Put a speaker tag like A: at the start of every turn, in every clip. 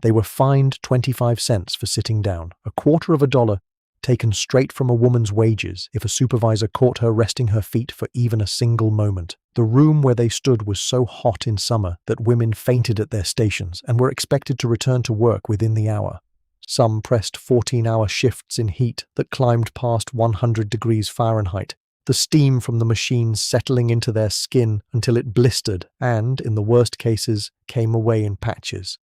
A: They were fined 25 cents for sitting down, a quarter of a dollar taken straight from a woman's wages if a supervisor caught her resting her feet for even a single moment. The room where they stood was so hot in summer that women fainted at their stations and were expected to return to work within the hour. Some pressed 14-hour shifts in heat that climbed past 100 degrees Fahrenheit, the steam from the machines settling into their skin until it blistered and, in the worst cases, came away in patches.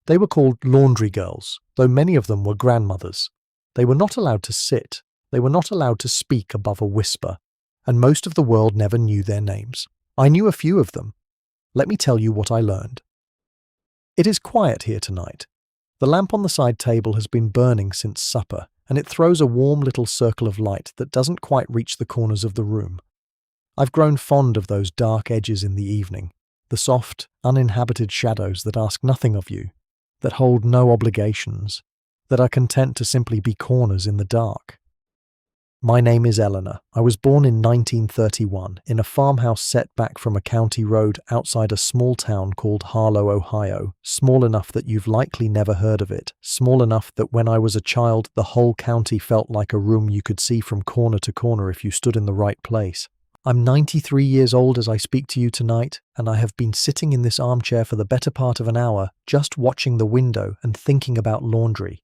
A: They were called laundry girls, though many of them were grandmothers. They were not allowed to sit, they were not allowed to speak above a whisper, and most of the world never knew their names. I knew a few of them. Let me tell you what I learned. It is quiet here tonight. The lamp on the side table has been burning since supper, and it throws a warm little circle of light that doesn't quite reach the corners of the room. I've grown fond of those dark edges in the evening, the soft, uninhabited shadows that ask nothing of you, that hold no obligations, that are content to simply be corners in the dark. My name is Eleanor. I was born in 1931 in a farmhouse set back from a county road outside a small town called Harlow, Ohio, small enough that you've likely never heard of it, small enough that when I was a child the whole county felt like a room you could see from corner to corner if you stood in the right place. I'm 93 years old as I speak to you tonight, and I have been sitting in this armchair for the better part of an hour, just watching the window and thinking about laundry.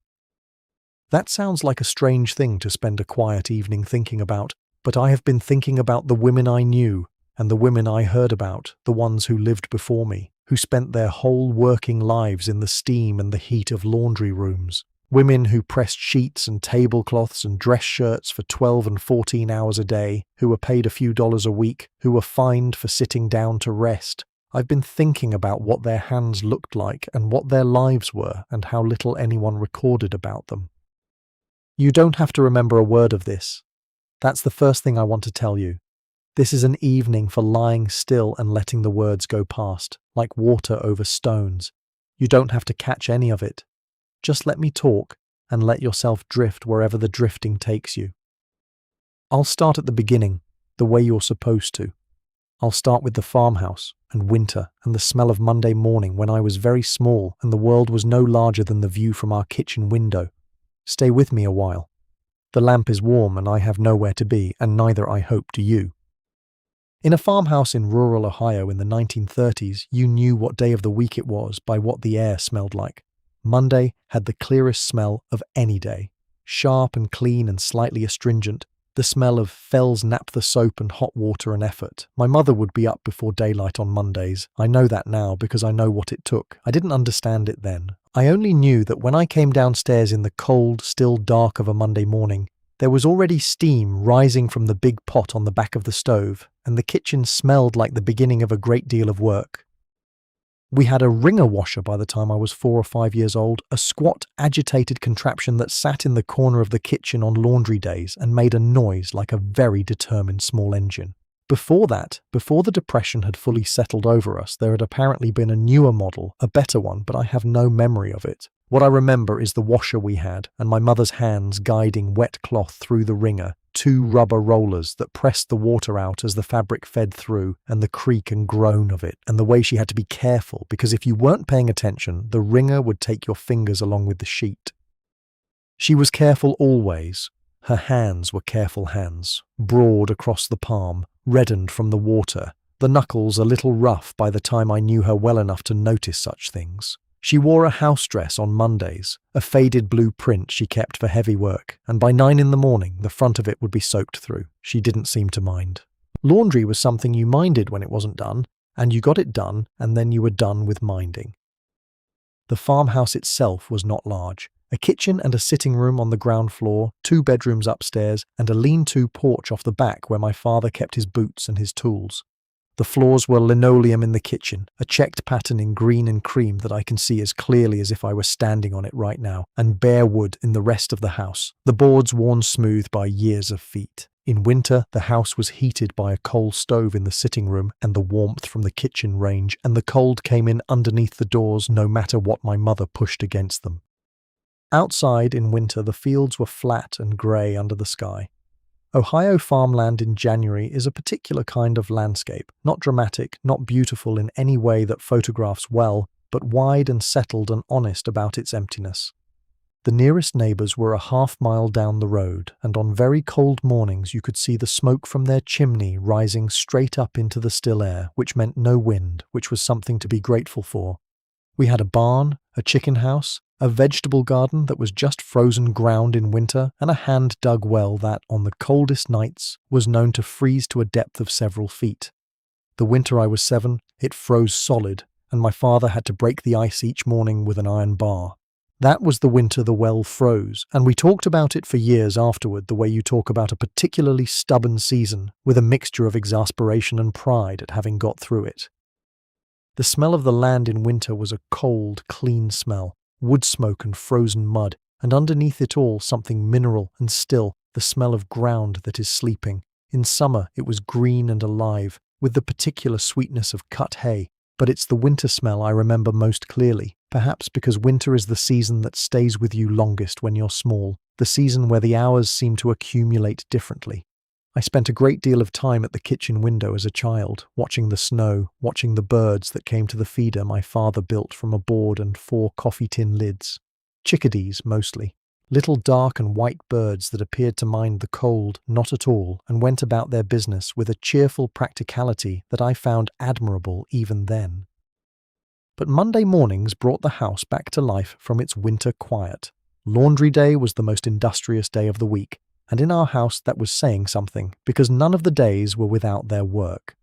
A: That sounds like a strange thing to spend a quiet evening thinking about, but I have been thinking about the women I knew and the women I heard about, the ones who lived before me, who spent their whole working lives in the steam and the heat of laundry rooms. Women who pressed sheets and tablecloths and dress shirts for 12 and 14 hours a day, who were paid a few dollars a week, who were fined for sitting down to rest. I've been thinking about what their hands looked like and what their lives were and how little anyone recorded about them. You don't have to remember a word of this. That's the first thing I want to tell you. This is an evening for lying still and letting the words go past, like water over stones. You don't have to catch any of it. Just let me talk and let yourself drift wherever the drifting takes you. I'll start at the beginning, the way you're supposed to. I'll start with the farmhouse and winter and the smell of Monday morning when I was very small and the world was no larger than the view from our kitchen window. Stay with me a while. The lamp is warm and I have nowhere to be, and neither, I hope, do you. In a farmhouse in rural Ohio in the 1930s, you knew what day of the week it was by what the air smelled like. Monday had the clearest smell of any day, sharp and clean and slightly astringent, the smell of Fels-Naptha soap and hot water and effort. My mother would be up before daylight on Mondays. I know that now because I know what it took. I didn't understand it then. I only knew that when I came downstairs in the cold, still dark of a Monday morning, there was already steam rising from the big pot on the back of the stove, and the kitchen smelled like the beginning of a great deal of work. We had a Wringer washer by the time I was 4 or 5 years old, a squat, agitated contraption that sat in the corner of the kitchen on laundry days and made a noise like a very determined small engine. Before that, before the Depression had fully settled over us, there had apparently been a newer model, a better one, but I have no memory of it. What I remember is the washer we had, and my mother's hands guiding wet cloth through the wringer, 2 rubber rollers that pressed the water out as the fabric fed through, and the creak and groan of it, and the way she had to be careful, because if you weren't paying attention, the wringer would take your fingers along with the sheet. She was careful always. Her hands were careful hands, broad across the palm, reddened from the water, the knuckles a little rough by the time I knew her well enough to notice such things. She wore a house dress on Mondays, a faded blue print she kept for heavy work, and by 9 in the morning the front of it would be soaked through. She didn't seem to mind. Laundry was something you minded when it wasn't done, and you got it done, and then you were done with minding. The farmhouse itself was not large. A kitchen and a sitting room on the ground floor, 2 bedrooms upstairs, and a lean-to porch off the back where my father kept his boots and his tools. The floors were linoleum in the kitchen, a checked pattern in green and cream that I can see as clearly as if I were standing on it right now, and bare wood in the rest of the house, the boards worn smooth by years of feet. In winter, the house was heated by a coal stove in the sitting room and the warmth from the kitchen range, and the cold came in underneath the doors no matter what my mother pushed against them. Outside, in winter, the fields were flat and grey under the sky. Ohio farmland in January is a particular kind of landscape, not dramatic, not beautiful in any way that photographs well, but wide and settled and honest about its emptiness. The nearest neighbours were a half-mile down the road, and on very cold mornings you could see the smoke from their chimney rising straight up into the still air, which meant no wind, which was something to be grateful for. We had a barn, a chicken house, a vegetable garden that was just frozen ground in winter, and a hand-dug well that, on the coldest nights, was known to freeze to a depth of several feet. The winter I was 7, it froze solid, and my father had to break the ice each morning with an iron bar. That was the winter the well froze, and we talked about it for years afterward the way you talk about a particularly stubborn season, with a mixture of exasperation and pride at having got through it. The smell of the land in winter was a cold, clean smell, wood smoke and frozen mud, and underneath it all something mineral and still, the smell of ground that is sleeping. In summer it was green and alive, with the particular sweetness of cut hay, but it's the winter smell I remember most clearly, perhaps because winter is the season that stays with you longest when you're small, the season where the hours seem to accumulate differently. I spent a great deal of time at the kitchen window as a child, watching the snow, watching the birds that came to the feeder my father built from a board and 4 coffee tin lids. Chickadees, mostly. Little dark and white birds that appeared to mind the cold not at all and went about their business with a cheerful practicality that I found admirable even then. But Monday mornings brought the house back to life from its winter quiet. Laundry day was the most industrious day of the week, and in our house that was saying something, because none of the days were without their work.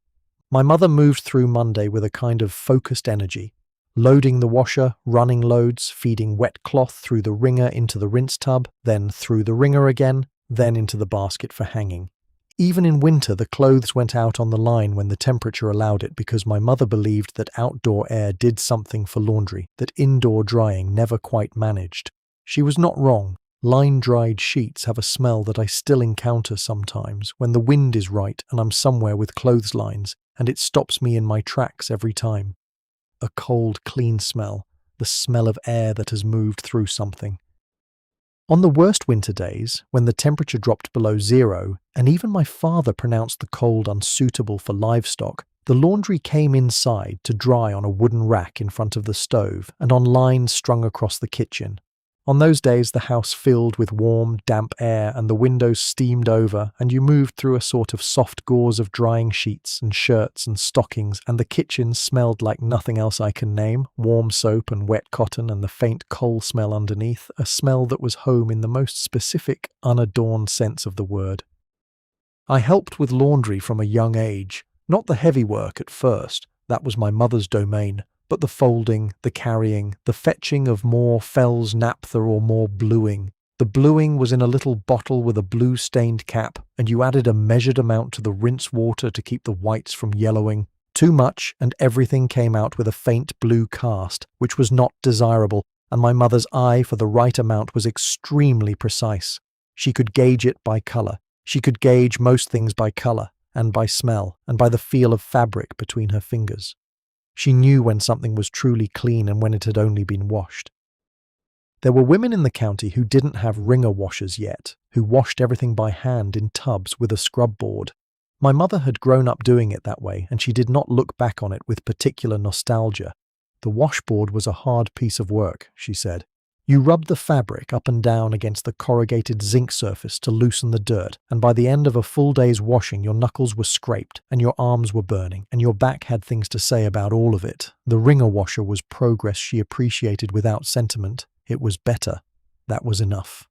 A: My mother moved through Monday with a kind of focused energy, loading the washer, running loads, feeding wet cloth through the wringer into the rinse tub, then through the wringer again, then into the basket for hanging. Even in winter, the clothes went out on the line when the temperature allowed it because my mother believed that outdoor air did something for laundry that indoor drying never quite managed. She was not wrong. Line-dried sheets have a smell that I still encounter sometimes when the wind is right and I'm somewhere with clotheslines, and it stops me in my tracks every time. A cold, clean smell, the smell of air that has moved through something. On the worst winter days, when the temperature dropped below 0, and even my father pronounced the cold unsuitable for livestock, the laundry came inside to dry on a wooden rack in front of the stove and on lines strung across the kitchen. On those days, the house filled with warm, damp air and the windows steamed over, and you moved through a sort of soft gauze of drying sheets and shirts and stockings, and the kitchen smelled like nothing else I can name, warm soap and wet cotton and the faint coal smell underneath, a smell that was home in the most specific, unadorned sense of the word. I helped with laundry from a young age, not the heavy work at first, that was my mother's domain, but the folding, the carrying, the fetching of more Fels-Naptha or more bluing. The bluing was in a little bottle with a blue-stained cap, and you added a measured amount to the rinse water to keep the whites from yellowing. Too much, and everything came out with a faint blue cast, which was not desirable, and my mother's eye for the right amount was extremely precise. She could gauge it by colour. She could gauge most things by colour, and by smell, and by the feel of fabric between her fingers. She knew when something was truly clean and when it had only been washed. There were women in the county who didn't have wringer washers yet, who washed everything by hand in tubs with a scrub board. My mother had grown up doing it that way, and she did not look back on it with particular nostalgia. The washboard was a hard piece of work, she said. You rubbed the fabric up and down against the corrugated zinc surface to loosen the dirt, and by the end of a full day's washing your knuckles were scraped, and your arms were burning, and your back had things to say about all of it. The wringer washer was progress she appreciated without sentiment. It was better. That was enough.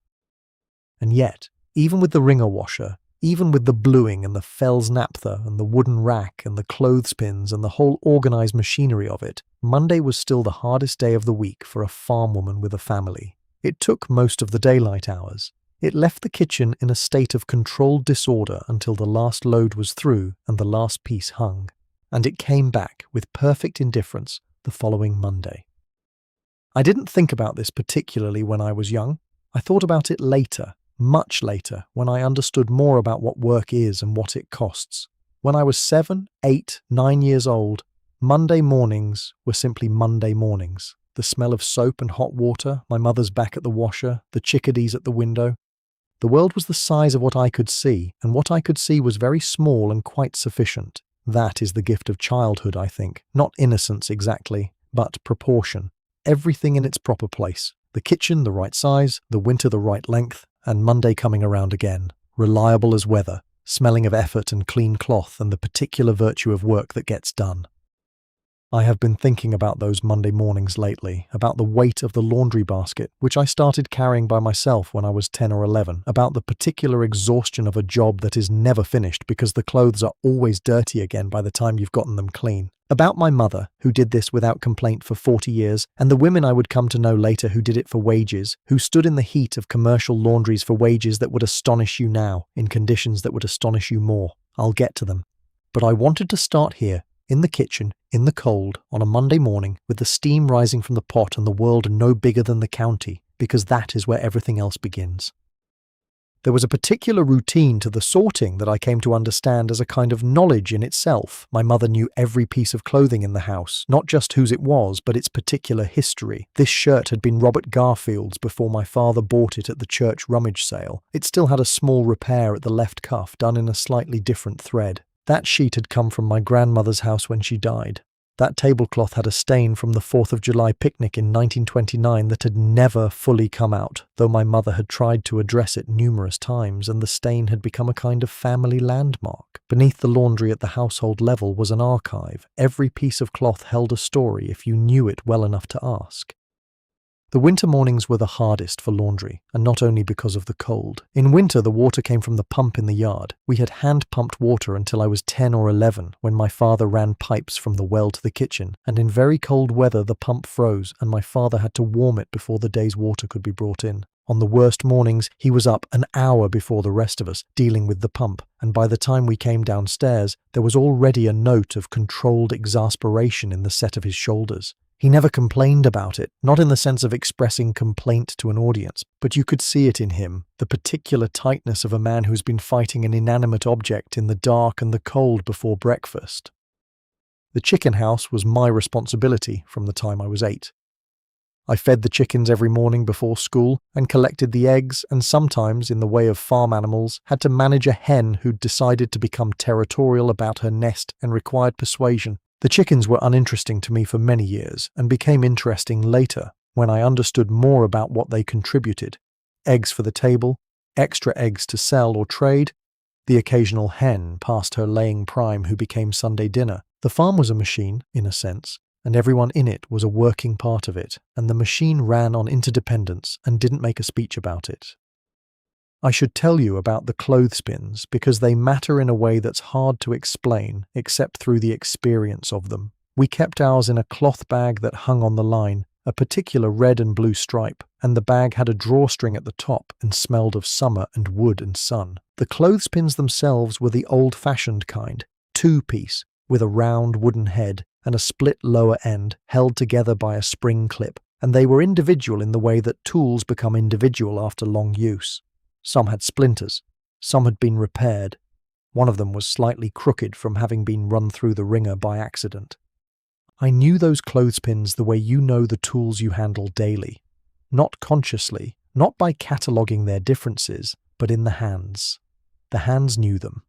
A: And yet, even with the wringer washer, even with the bluing and the Fels-Naptha and the wooden rack and the clothespins and the whole organised machinery of it, Monday was still the hardest day of the week for a farm woman with a family. It took most of the daylight hours. It left the kitchen in a state of controlled disorder until the last load was through and the last piece hung. And it came back with perfect indifference the following Monday. I didn't think about this particularly when I was young. I thought about it later. Much later, when I understood more about what work is and what it costs. When I was 7, 8, 9 years old, Monday mornings were simply Monday mornings. The smell of soap and hot water, my mother's back at the washer, the chickadees at the window. The world was the size of what I could see, and what I could see was very small and quite sufficient. That is the gift of childhood, I think. Not innocence exactly, but proportion. Everything in its proper place. The kitchen the right size, the winter the right length, and Monday coming around again. Reliable as weather, smelling of effort and clean cloth and the particular virtue of work that gets done. I have been thinking about those Monday mornings lately, about the weight of the laundry basket, which I started carrying by myself when I was 10 or 11, about the particular exhaustion of a job that is never finished because the clothes are always dirty again by the time you've gotten them clean. About my mother, who did this without complaint for 40 years, and the women I would come to know later who did it for wages, who stood in the heat of commercial laundries for wages that would astonish you now, in conditions that would astonish you more. I'll get to them. But I wanted to start here, in the kitchen, in the cold, on a Monday morning, with the steam rising from the pot and the world no bigger than the county, because that is where everything else begins. There was a particular routine to the sorting that I came to understand as a kind of knowledge in itself. My mother knew every piece of clothing in the house, not just whose it was, but its particular history. This shirt had been Robert Garfield's before my father bought it at the church rummage sale. It still had a small repair at the left cuff, done in a slightly different thread. That sheet had come from my grandmother's house when she died. That tablecloth had a stain from the 4th of July picnic in 1929 that had never fully come out, though my mother had tried to address it numerous times, and the stain had become a kind of family landmark. Beneath the laundry at the household level was an archive. Every piece of cloth held a story if you knew it well enough to ask. The winter mornings were the hardest for laundry, and not only because of the cold. In winter, the water came from the pump in the yard. We had hand-pumped water until I was 10 or 11, when my father ran pipes from the well to the kitchen, and in very cold weather the pump froze, and my father had to warm it before the day's water could be brought in. On the worst mornings, he was up an hour before the rest of us, dealing with the pump, and by the time we came downstairs, there was already a note of controlled exasperation in the set of his shoulders. He never complained about it, not in the sense of expressing complaint to an audience, but you could see it in him, the particular tightness of a man who's been fighting an inanimate object in the dark and the cold before breakfast. The chicken house was my responsibility from the time I was 8. I fed the chickens every morning before school and collected the eggs, and sometimes, in the way of farm animals, had to manage a hen who'd decided to become territorial about her nest and required persuasion. The chickens were uninteresting to me for many years and became interesting later when I understood more about what they contributed. Eggs for the table, extra eggs to sell or trade, the occasional hen past her laying prime who became Sunday dinner. The farm was a machine, in a sense, and everyone in it was a working part of it, and the machine ran on interdependence and didn't make a speech about it. I should tell you about the clothespins because they matter in a way that's hard to explain except through the experience of them. We kept ours in a cloth bag that hung on the line, a particular red and blue stripe, and the bag had a drawstring at the top and smelled of summer and wood and sun. The clothespins themselves were the old-fashioned kind, two-piece, with a round wooden head and a split lower end held together by a spring clip, and they were individual in the way that tools become individual after long use. Some had splinters, some had been repaired. One of them was slightly crooked from having been run through the wringer by accident. I knew those clothespins the way you know the tools you handle daily, not consciously, not by cataloguing their differences, but in the hands. The hands knew them.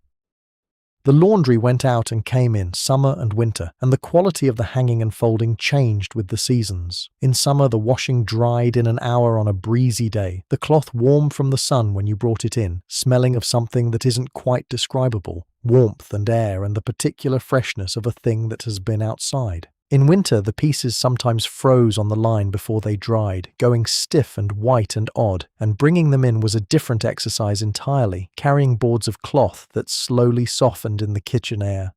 A: The laundry went out and came in summer and winter, and the quality of the hanging and folding changed with the seasons. In summer, the washing dried in an hour on a breezy day, the cloth warm from the sun when you brought it in, smelling of something that isn't quite describable, warmth and air and the particular freshness of a thing that has been outside. In winter, the pieces sometimes froze on the line before they dried, going stiff and white and odd, and bringing them in was a different exercise entirely, carrying boards of cloth that slowly softened in the kitchen air.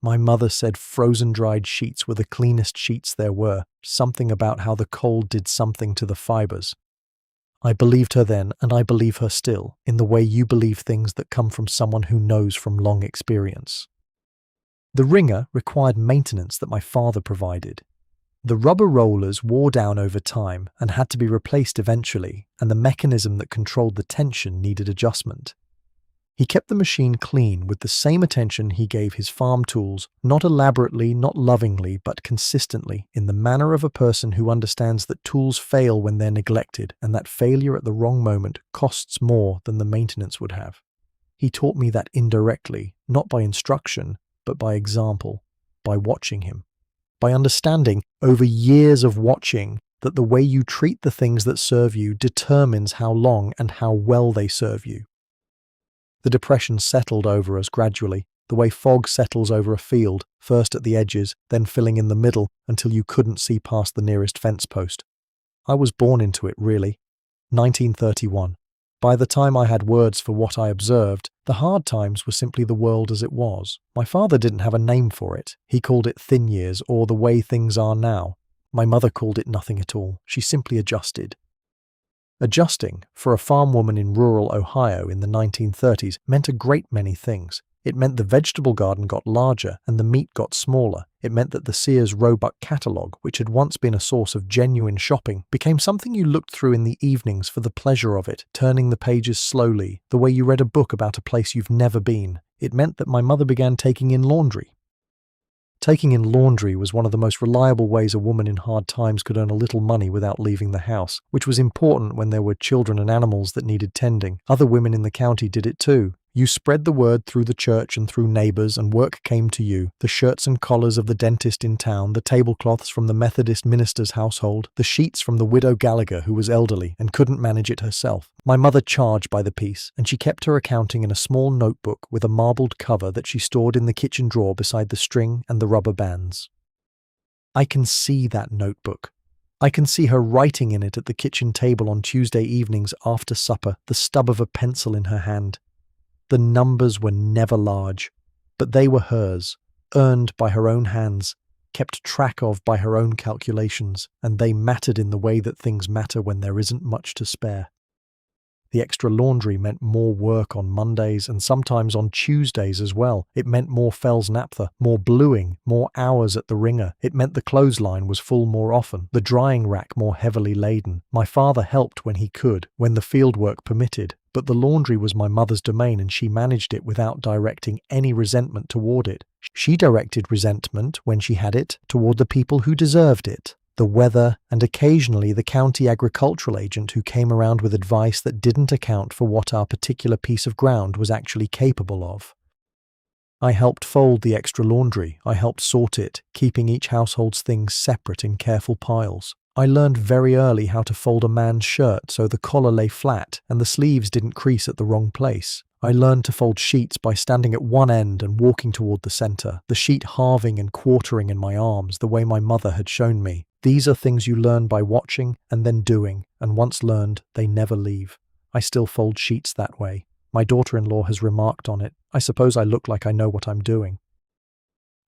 A: My mother said frozen-dried sheets were the cleanest sheets there were, something about how the cold did something to the fibers. I believed her then, and I believe her still, in the way you believe things that come from someone who knows from long experience. The wringer required maintenance that my father provided. The rubber rollers wore down over time and had to be replaced eventually, and the mechanism that controlled the tension needed adjustment. He kept the machine clean with the same attention he gave his farm tools, not elaborately, not lovingly, but consistently, in the manner of a person who understands that tools fail when they're neglected, and that failure at the wrong moment costs more than the maintenance would have. He taught me that indirectly, not by instruction, but by example, by watching him. by understanding over years of watching that the way you treat the things that serve you determines how long and how well they serve you. The depression settled over us gradually, the way fog settles over a field, first at the edges, then filling in the middle until you couldn't see past the nearest fence post. I was born into it, really. 1931. By the time I had words for what I observed, the hard times were simply the world as it was. My father didn't have a name for it. He called it thin years or the way things are now. My mother called it nothing at all. She simply adjusted. Adjusting, for a farm woman in rural Ohio in the 1930s, meant a great many things. It meant the vegetable garden got larger and the meat got smaller. It meant that the Sears Roebuck catalogue, which had once been a source of genuine shopping, became something you looked through in the evenings for the pleasure of it, turning the pages slowly, the way you read a book about a place you've never been. It meant that my mother began taking in laundry. Taking in laundry was one of the most reliable ways a woman in hard times could earn a little money without leaving the house, which was important when there were children and animals that needed tending. Other women in the county did it too. You spread the word through the church and through neighbours, and work came to you. The shirts and collars of the dentist in town, the tablecloths from the Methodist minister's household, the sheets from the widow Gallagher who was elderly and couldn't manage it herself. My mother charged by the piece, and she kept her accounting in a small notebook with a marbled cover that she stored in the kitchen drawer beside the string and the rubber bands. I can see that notebook. I can see her writing in it at the kitchen table on Tuesday evenings after supper, the stub of a pencil in her hand. The numbers were never large, but they were hers, earned by her own hands, kept track of by her own calculations, and they mattered in the way that things matter when there isn't much to spare. The extra laundry meant more work on Mondays and sometimes on Tuesdays as well. It meant more Fels-Naptha, more bluing, more hours at the Wringer. It meant the clothesline was full more often, the drying rack more heavily laden. My father helped when he could, when the field work permitted, but the laundry was my mother's domain and she managed it without directing any resentment toward it. She directed resentment, when she had it, toward the people who deserved it. The weather, and occasionally the county agricultural agent who came around with advice that didn't account for what our particular piece of ground was actually capable of. I helped fold the extra laundry. I helped sort it, keeping each household's things separate in careful piles. I learned very early how to fold a man's shirt so the collar lay flat and the sleeves didn't crease at the wrong place. I learned to fold sheets by standing at one end and walking toward the center, the sheet halving and quartering in my arms the way my mother had shown me. These are things you learn by watching and then doing, and once learned, they never leave. I still fold sheets that way. My daughter-in-law has remarked on it. I suppose I look like I know what I'm doing.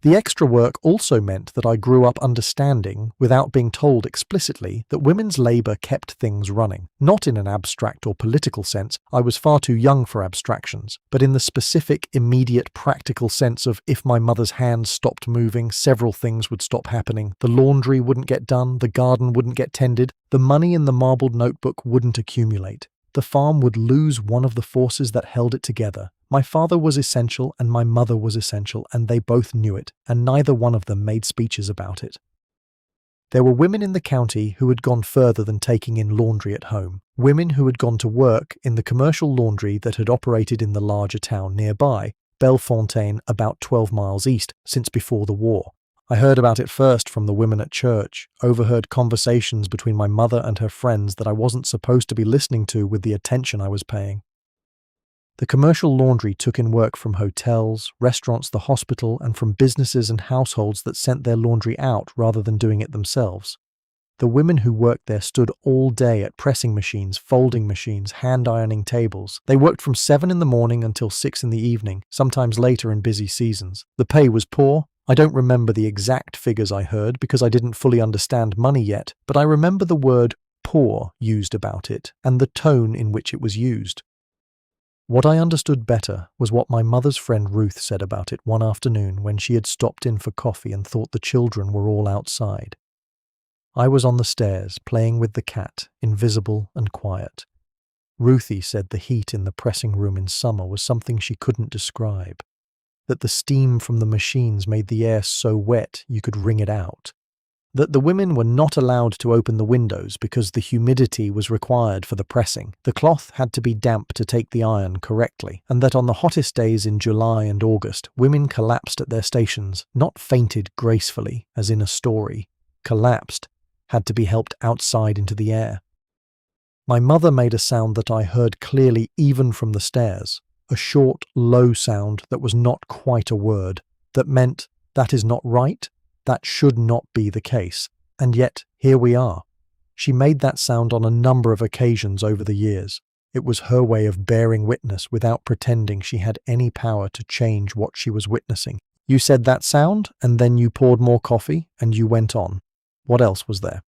A: The extra work also meant that I grew up understanding, without being told explicitly, that women's labour kept things running. Not in an abstract or political sense, I was far too young for abstractions, but in the specific, immediate, practical sense of if my mother's hands stopped moving, several things would stop happening. The laundry wouldn't get done, the garden wouldn't get tended, the money in the marbled notebook wouldn't accumulate. The farm would lose one of the forces that held it together. My father was essential and my mother was essential, and they both knew it, and neither one of them made speeches about it. There were women in the county who had gone further than taking in laundry at home, women who had gone to work in the commercial laundry that had operated in the larger town nearby, Bellefontaine, about 12 miles east, since before the war. I heard about it first from the women at church, overheard conversations between my mother and her friends that I wasn't supposed to be listening to with the attention I was paying. The commercial laundry took in work from hotels, restaurants, the hospital, and from businesses and households that sent their laundry out rather than doing it themselves. The women who worked there stood all day at pressing machines, folding machines, hand-ironing tables. They worked from 7 in the morning until 6 in the evening, sometimes later in busy seasons. The pay was poor. I don't remember the exact figures I heard because I didn't fully understand money yet, but I remember the word poor used about it and the tone in which it was used. What I understood better was what my mother's friend Ruth said about it one afternoon when she had stopped in for coffee and thought the children were all outside. I was on the stairs, playing with the cat, invisible and quiet. Ruthie said the heat in the pressing room in summer was something she couldn't describe, that the steam from the machines made the air so wet you could wring it out. That the women were not allowed to open the windows because the humidity was required for the pressing. The cloth had to be damp to take the iron correctly, and that on the hottest days in July and August, women collapsed at their stations, not fainted gracefully, as in a story. Collapsed, had to be helped outside into the air. My mother made a sound that I heard clearly even from the stairs, a short, low sound that was not quite a word, that meant, that is not right, that should not be the case, and yet here we are. She made that sound on a number of occasions over the years. It was her way of bearing witness without pretending she had any power to change what she was witnessing. You said that sound, and then you poured more coffee, and you went on. What else was there?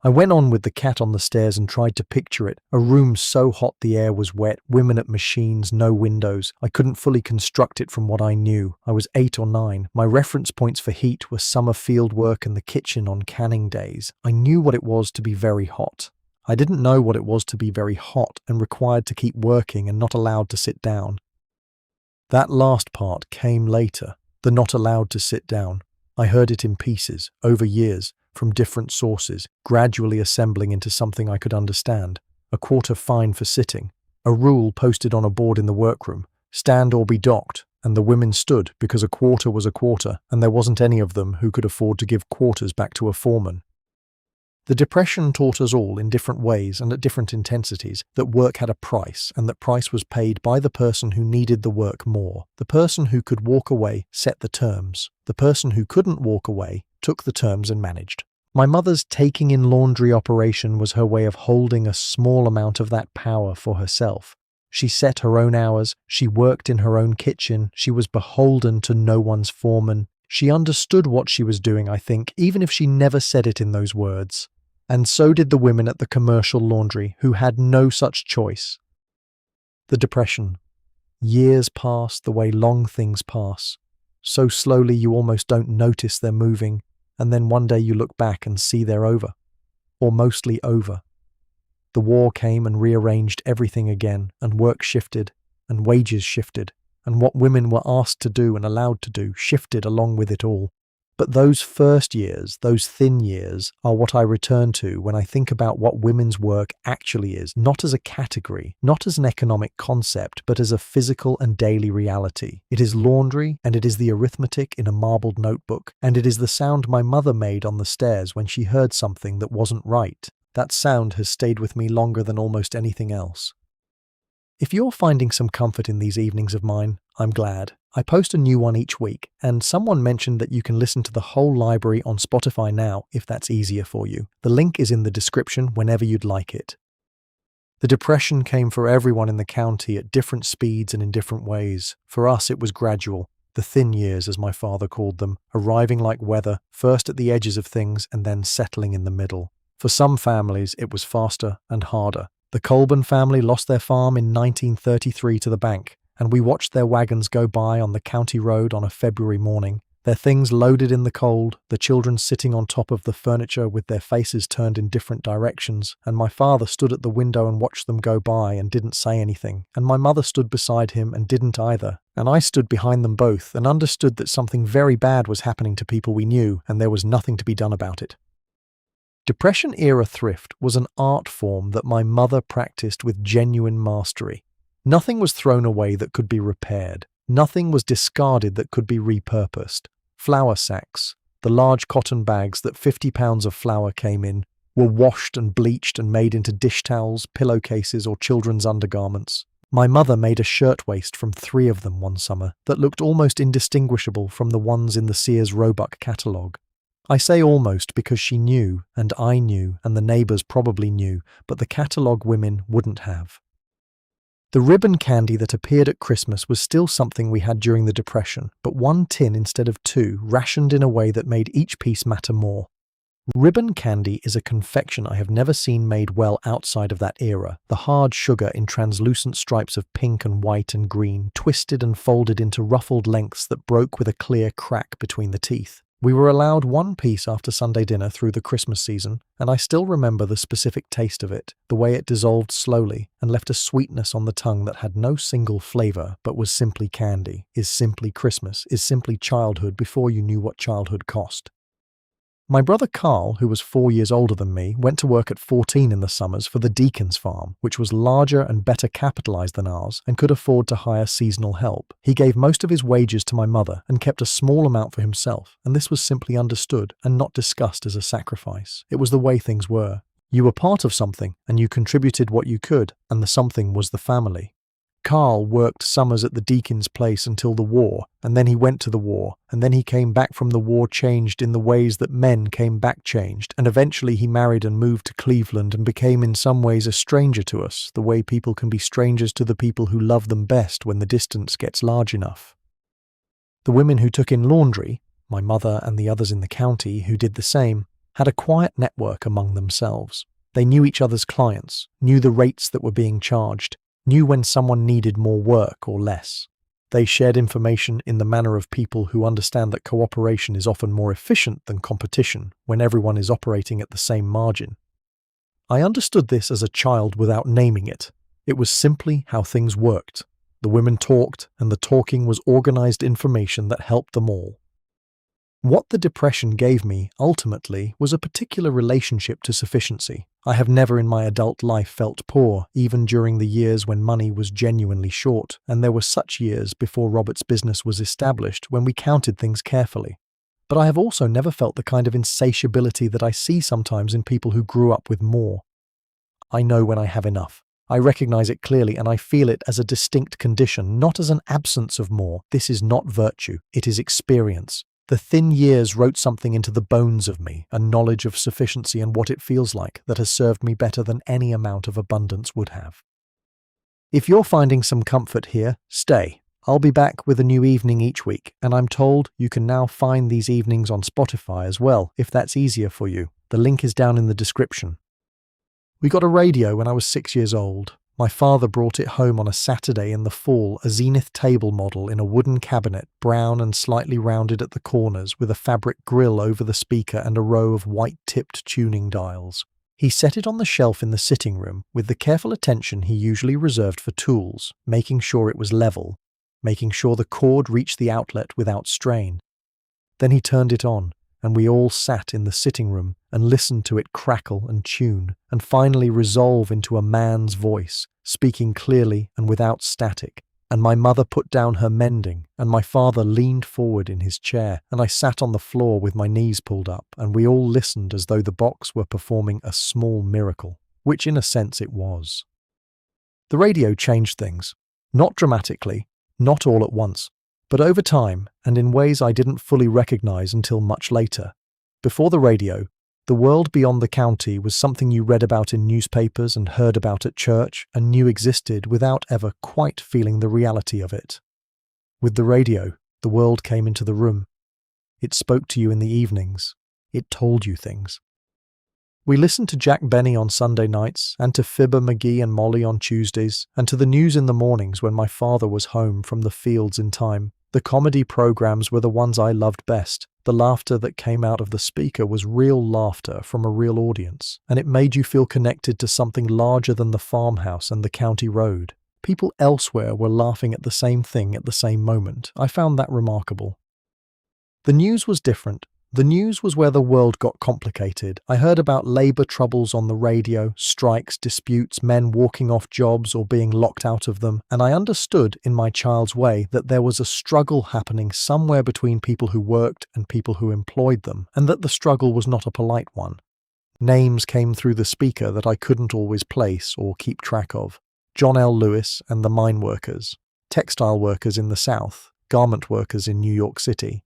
A: I went on with the cat on the stairs and tried to picture it. A room so hot the air was wet, women at machines, no windows. I couldn't fully construct it from what I knew. I was 8 or 9. My reference points for heat were summer field work and the kitchen on canning days. I knew what it was to be very hot. I didn't know what it was to be very hot and required to keep working and not allowed to sit down. That last part came later, the not allowed to sit down. I heard it in pieces, over years, from different sources, gradually assembling into something I could understand. A quarter fine for sitting, a rule posted on a board in the workroom, stand or be docked, and the women stood because a quarter was a quarter, and there wasn't any of them who could afford to give quarters back to a foreman. The Depression taught us all in different ways and at different intensities that work had a price, and that price was paid by the person who needed the work more. The person who could walk away set the terms. The person who couldn't walk away took the terms and managed. My mother's taking in laundry operation was her way of holding a small amount of that power for herself. She set her own hours, she worked in her own kitchen, she was beholden to no one's foreman. She understood what she was doing, I think, even if she never said it in those words. And so did the women at the commercial laundry, who had no such choice. The Depression. Years pass the way long things pass. So slowly you almost don't notice they're moving, and then one day you look back and see they're over. Or mostly over. The war came and rearranged everything again, and work shifted, and wages shifted, and what women were asked to do and allowed to do shifted along with it all. But those first years, those thin years, are what I return to when I think about what women's work actually is, not as a category, not as an economic concept, but as a physical and daily reality. It is laundry, and it is the arithmetic in a marbled notebook, and it is the sound my mother made on the stairs when she heard something that wasn't right. That sound has stayed with me longer than almost anything else. If you're finding some comfort in these evenings of mine, I'm glad. I post a new one each week, and someone mentioned that you can listen to the whole library on Spotify now if that's easier for you. The link is in the description whenever you'd like it. The Depression came for everyone in the county at different speeds and in different ways. For us, it was gradual. The thin years, as my father called them, arriving like weather, first at the edges of things and then settling in the middle. For some families, it was faster and harder. The Colburn family lost their farm in 1933 to the bank, and we watched their wagons go by on the county road on a February morning, their things loaded in the cold, the children sitting on top of the furniture with their faces turned in different directions, and my father stood at the window and watched them go by and didn't say anything, and my mother stood beside him and didn't either, and I stood behind them both and understood that something very bad was happening to people we knew, and there was nothing to be done about it. Depression-era thrift was an art form that my mother practiced with genuine mastery. Nothing was thrown away that could be repaired. Nothing was discarded that could be repurposed. Flour sacks, the large cotton bags that 50 pounds of flour came in, were washed and bleached and made into dish towels, pillowcases, or children's undergarments. My mother made a shirtwaist from 3 of them one summer that looked almost indistinguishable from the ones in the Sears Roebuck catalogue. I say almost because she knew, and I knew, and the neighbours probably knew, but the catalogue women wouldn't have. The ribbon candy that appeared at Christmas was still something we had during the Depression, but 1 tin instead of 2, rationed in a way that made each piece matter more. Ribbon candy is a confection I have never seen made well outside of that era. The hard sugar in translucent stripes of pink and white and green, twisted and folded into ruffled lengths that broke with a clear crack between the teeth. We were allowed 1 piece after Sunday dinner through the Christmas season, and I still remember the specific taste of it, the way it dissolved slowly and left a sweetness on the tongue that had no single flavour but was simply candy, is simply Christmas, is simply childhood before you knew what childhood cost. My brother Carl, who was 4 years older than me, went to work at 14 in the summers for the Deacon's farm, which was larger and better capitalized than ours and could afford to hire seasonal help. He gave most of his wages to my mother and kept a small amount for himself, and this was simply understood and not discussed as a sacrifice. It was the way things were. You were part of something, and you contributed what you could, and the something was the family. Carl worked summers at the Deacon's place until the war, and then he went to the war, and then he came back from the war changed in the ways that men came back changed, and eventually he married and moved to Cleveland and became in some ways a stranger to us, the way people can be strangers to the people who love them best when the distance gets large enough. The women who took in laundry, my mother and the others in the county who did the same, had a quiet network among themselves. They knew each other's clients, knew the rates that were being charged, knew when someone needed more work or less. They shared information in the manner of people who understand that cooperation is often more efficient than competition when everyone is operating at the same margin. I understood this as a child without naming it. It was simply how things worked. The women talked, and the talking was organized information that helped them all. What the depression gave me, ultimately, was a particular relationship to sufficiency. I have never in my adult life felt poor, even during the years when money was genuinely short, and there were such years before Robert's business was established when we counted things carefully. But I have also never felt the kind of insatiability that I see sometimes in people who grew up with more. I know when I have enough. I recognize it clearly, and I feel it as a distinct condition, not as an absence of more. This is not virtue, it is experience. The thin years wrote something into the bones of me, a knowledge of sufficiency and what it feels like that has served me better than any amount of abundance would have. If you're finding some comfort here, stay. I'll be back with a new evening each week, and I'm told you can now find these evenings on Spotify as well, if that's easier for you. The link is down in the description. We got a radio when I was 6 years old. My father brought it home on a Saturday in the fall, a Zenith table model in a wooden cabinet, brown and slightly rounded at the corners, with a fabric grille over the speaker and a row of white-tipped tuning dials. He set it on the shelf in the sitting room, with the careful attention he usually reserved for tools, making sure it was level, making sure the cord reached the outlet without strain. Then he turned it on, and we all sat in the sitting room and listened to it crackle and tune, and finally resolve into a man's voice, speaking clearly and without static. And my mother put down her mending, and my father leaned forward in his chair, and I sat on the floor with my knees pulled up, and we all listened as though the box were performing a small miracle, which in a sense it was. The radio changed things. Not dramatically, not all at once, but over time and in ways I didn't fully recognize until much later. Before the radio, the world beyond the county was something you read about in newspapers and heard about at church and knew existed without ever quite feeling the reality of it. With the radio, the world came into the room. It spoke to you in the evenings. It told you things. We listened to Jack Benny on Sunday nights, and to Fibber McGee and Molly on Tuesdays, and to the news in the mornings when my father was home from the fields in time. The comedy programs were the ones I loved best. The laughter that came out of the speaker was real laughter from a real audience, and it made you feel connected to something larger than the farmhouse and the county road. People elsewhere were laughing at the same thing at the same moment. I found that remarkable. The news was different. The news was where the world got complicated. I heard about labour troubles on the radio, strikes, disputes, men walking off jobs or being locked out of them, and I understood, in my child's way, that there was a struggle happening somewhere between people who worked and people who employed them, and that the struggle was not a polite one. Names came through the speaker that I couldn't always place or keep track of. John L. Lewis and the mine workers, textile workers in the South, garment workers in New York City.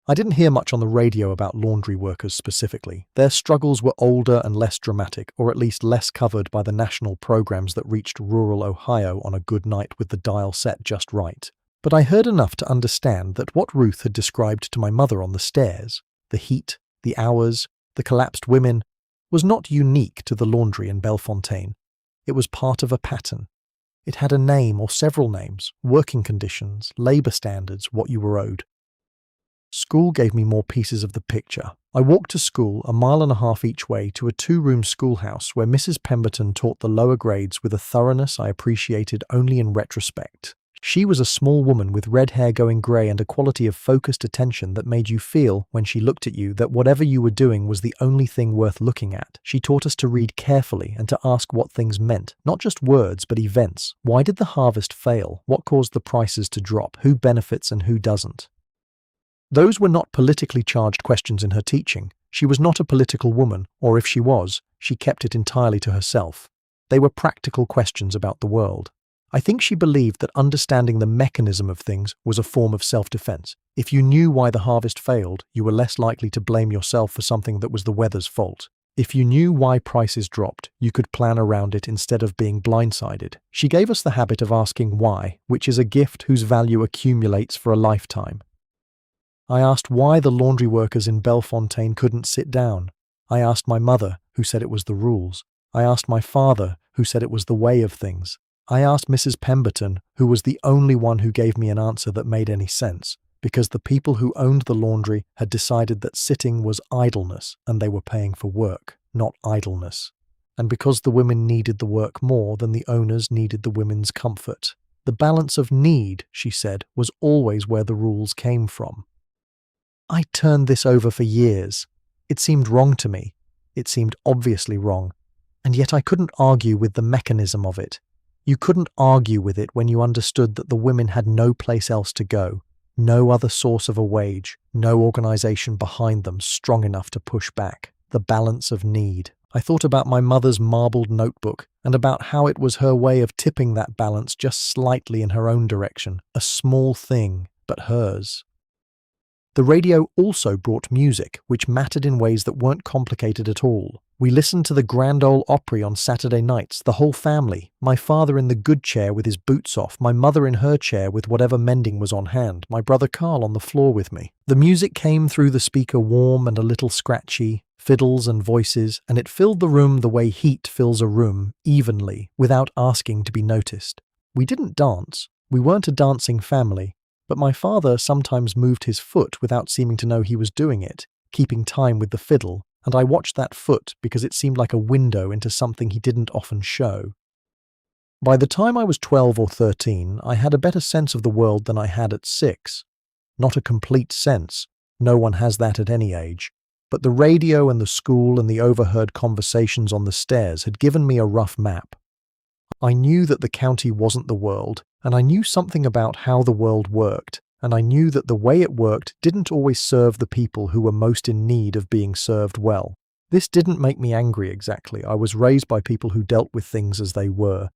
A: I didn't hear much on the radio about laundry workers specifically. Their struggles were older and less dramatic, or at least less covered by the national programs that reached rural Ohio on a good night with the dial set just right. But I heard enough to understand that what Ruth had described to my mother on the stairs, the heat, the hours, the collapsed women, was not unique to the laundry in Bellefontaine. It was part of a pattern. It had a name or several names, working conditions, labour standards, what you were owed. School gave me more pieces of the picture. I walked to school 1.5 miles each way to a 2-room schoolhouse where Mrs. Pemberton taught the lower grades with a thoroughness I appreciated only in retrospect. She was a small woman with red hair going grey and a quality of focused attention that made you feel, when she looked at you, that whatever you were doing was the only thing worth looking at. She taught us to read carefully and to ask what things meant, not just words, but events. Why did the harvest fail? What caused the prices to drop? Who benefits and who doesn't? Those were not politically charged questions in her teaching. She was not a political woman, or if she was, she kept it entirely to herself. They were practical questions about the world. I think she believed that understanding the mechanism of things was a form of self-defense. If you knew why the harvest failed, you were less likely to blame yourself for something that was the weather's fault. If you knew why prices dropped, you could plan around it instead of being blindsided. She gave us the habit of asking why, which is a gift whose value accumulates for a lifetime. I asked why the laundry workers in Bellefontaine couldn't sit down. I asked my mother, who said it was the rules. I asked my father, who said it was the way of things. I asked Mrs. Pemberton, who was the only one who gave me an answer that made any sense, because the people who owned the laundry had decided that sitting was idleness and they were paying for work, not idleness. And because the women needed the work more than the owners needed the women's comfort. The balance of need, she said, was always where the rules came from. I turned this over for years. It seemed wrong to me. It seemed obviously wrong. And yet I couldn't argue with the mechanism of it. You couldn't argue with it when you understood that the women had no place else to go, no other source of a wage, no organization behind them strong enough to push back. The balance of need. I thought about my mother's marbled notebook and about how it was her way of tipping that balance just slightly in her own direction, a small thing, but hers. The radio also brought music, which mattered in ways that weren't complicated at all. We listened to the Grand Ole Opry on Saturday nights, the whole family, my father in the good chair with his boots off, my mother in her chair with whatever mending was on hand, my brother Carl on the floor with me. The music came through the speaker warm and a little scratchy, fiddles and voices, and it filled the room the way heat fills a room, evenly, without asking to be noticed. We didn't dance. We weren't a dancing family. But my father sometimes moved his foot without seeming to know he was doing it, keeping time with the fiddle, and I watched that foot because it seemed like a window into something he didn't often show. By the time I was 12 or 13, I had a better sense of the world than I had at 6. Not a complete sense. No one has that at any age. But the radio and the school and the overheard conversations on the stairs had given me a rough map. I knew that the county wasn't the world, and I knew something about how the world worked, and I knew that the way it worked didn't always serve the people who were most in need of being served well. This didn't make me angry exactly. I was raised by people who dealt with things as they were.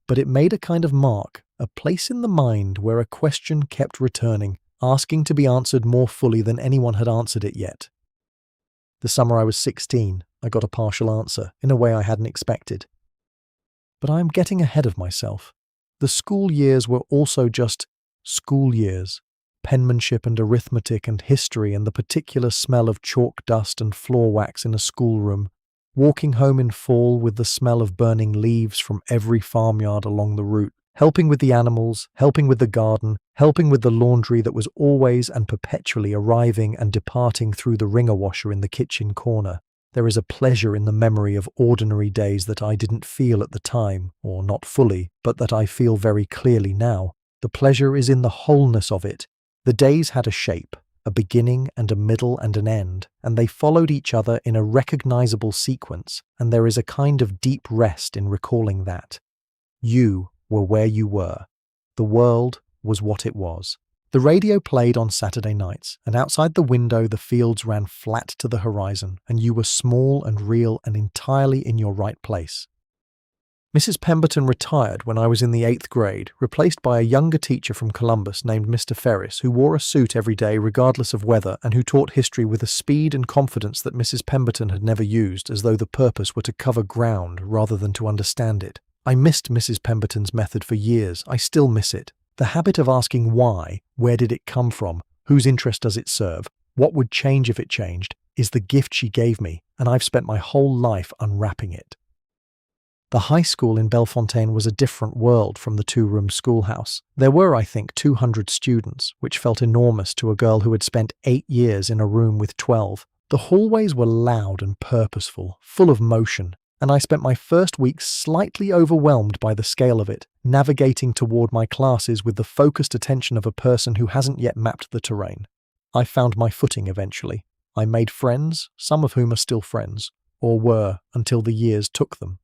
A: But it made a kind of mark, a place in the mind where a question kept returning, asking to be answered more fully than anyone had answered it yet. The summer I was 16, I got a partial answer, in a way I hadn't expected. But I am getting ahead of myself. The school years were also just school years. Penmanship and arithmetic and history and the particular smell of chalk dust and floor wax in a schoolroom. Walking home in fall with the smell of burning leaves from every farmyard along the route. Helping with the animals, helping with the garden, helping with the laundry that was always and perpetually arriving and departing through the wringer washer in the kitchen corner. There is a pleasure in the memory of ordinary days that I didn't feel at the time, or not fully, but that I feel very clearly now. The pleasure is in the wholeness of it. The days had a shape, a beginning and a middle and an end, and they followed each other in a recognizable sequence, and there is a kind of deep rest in recalling that. You were where you were. The world was what it was. The radio played on Saturday nights, and outside the window the fields ran flat to the horizon, and you were small and real and entirely in your right place. Mrs. Pemberton retired when I was in the 8th grade, replaced by a younger teacher from Columbus named Mr. Ferris, who wore a suit every day regardless of weather and who taught history with a speed and confidence that Mrs. Pemberton had never used, as though the purpose were to cover ground rather than to understand it. I missed Mrs. Pemberton's method for years. I still miss it. The habit of asking why, where did it come from, whose interest does it serve, what would change if it changed, is the gift she gave me, and I've spent my whole life unwrapping it. The high school in Bellefontaine was a different world from the 2-room schoolhouse. There were, I think, 200 students, which felt enormous to a girl who had spent 8 years in a room with 12. The hallways were loud and purposeful, full of motion. and I spent my first week slightly overwhelmed by the scale of it, navigating toward my classes with the focused attention of a person who hasn't yet mapped the terrain. I found my footing eventually. I made friends, some of whom are still friends, or were until the years took them.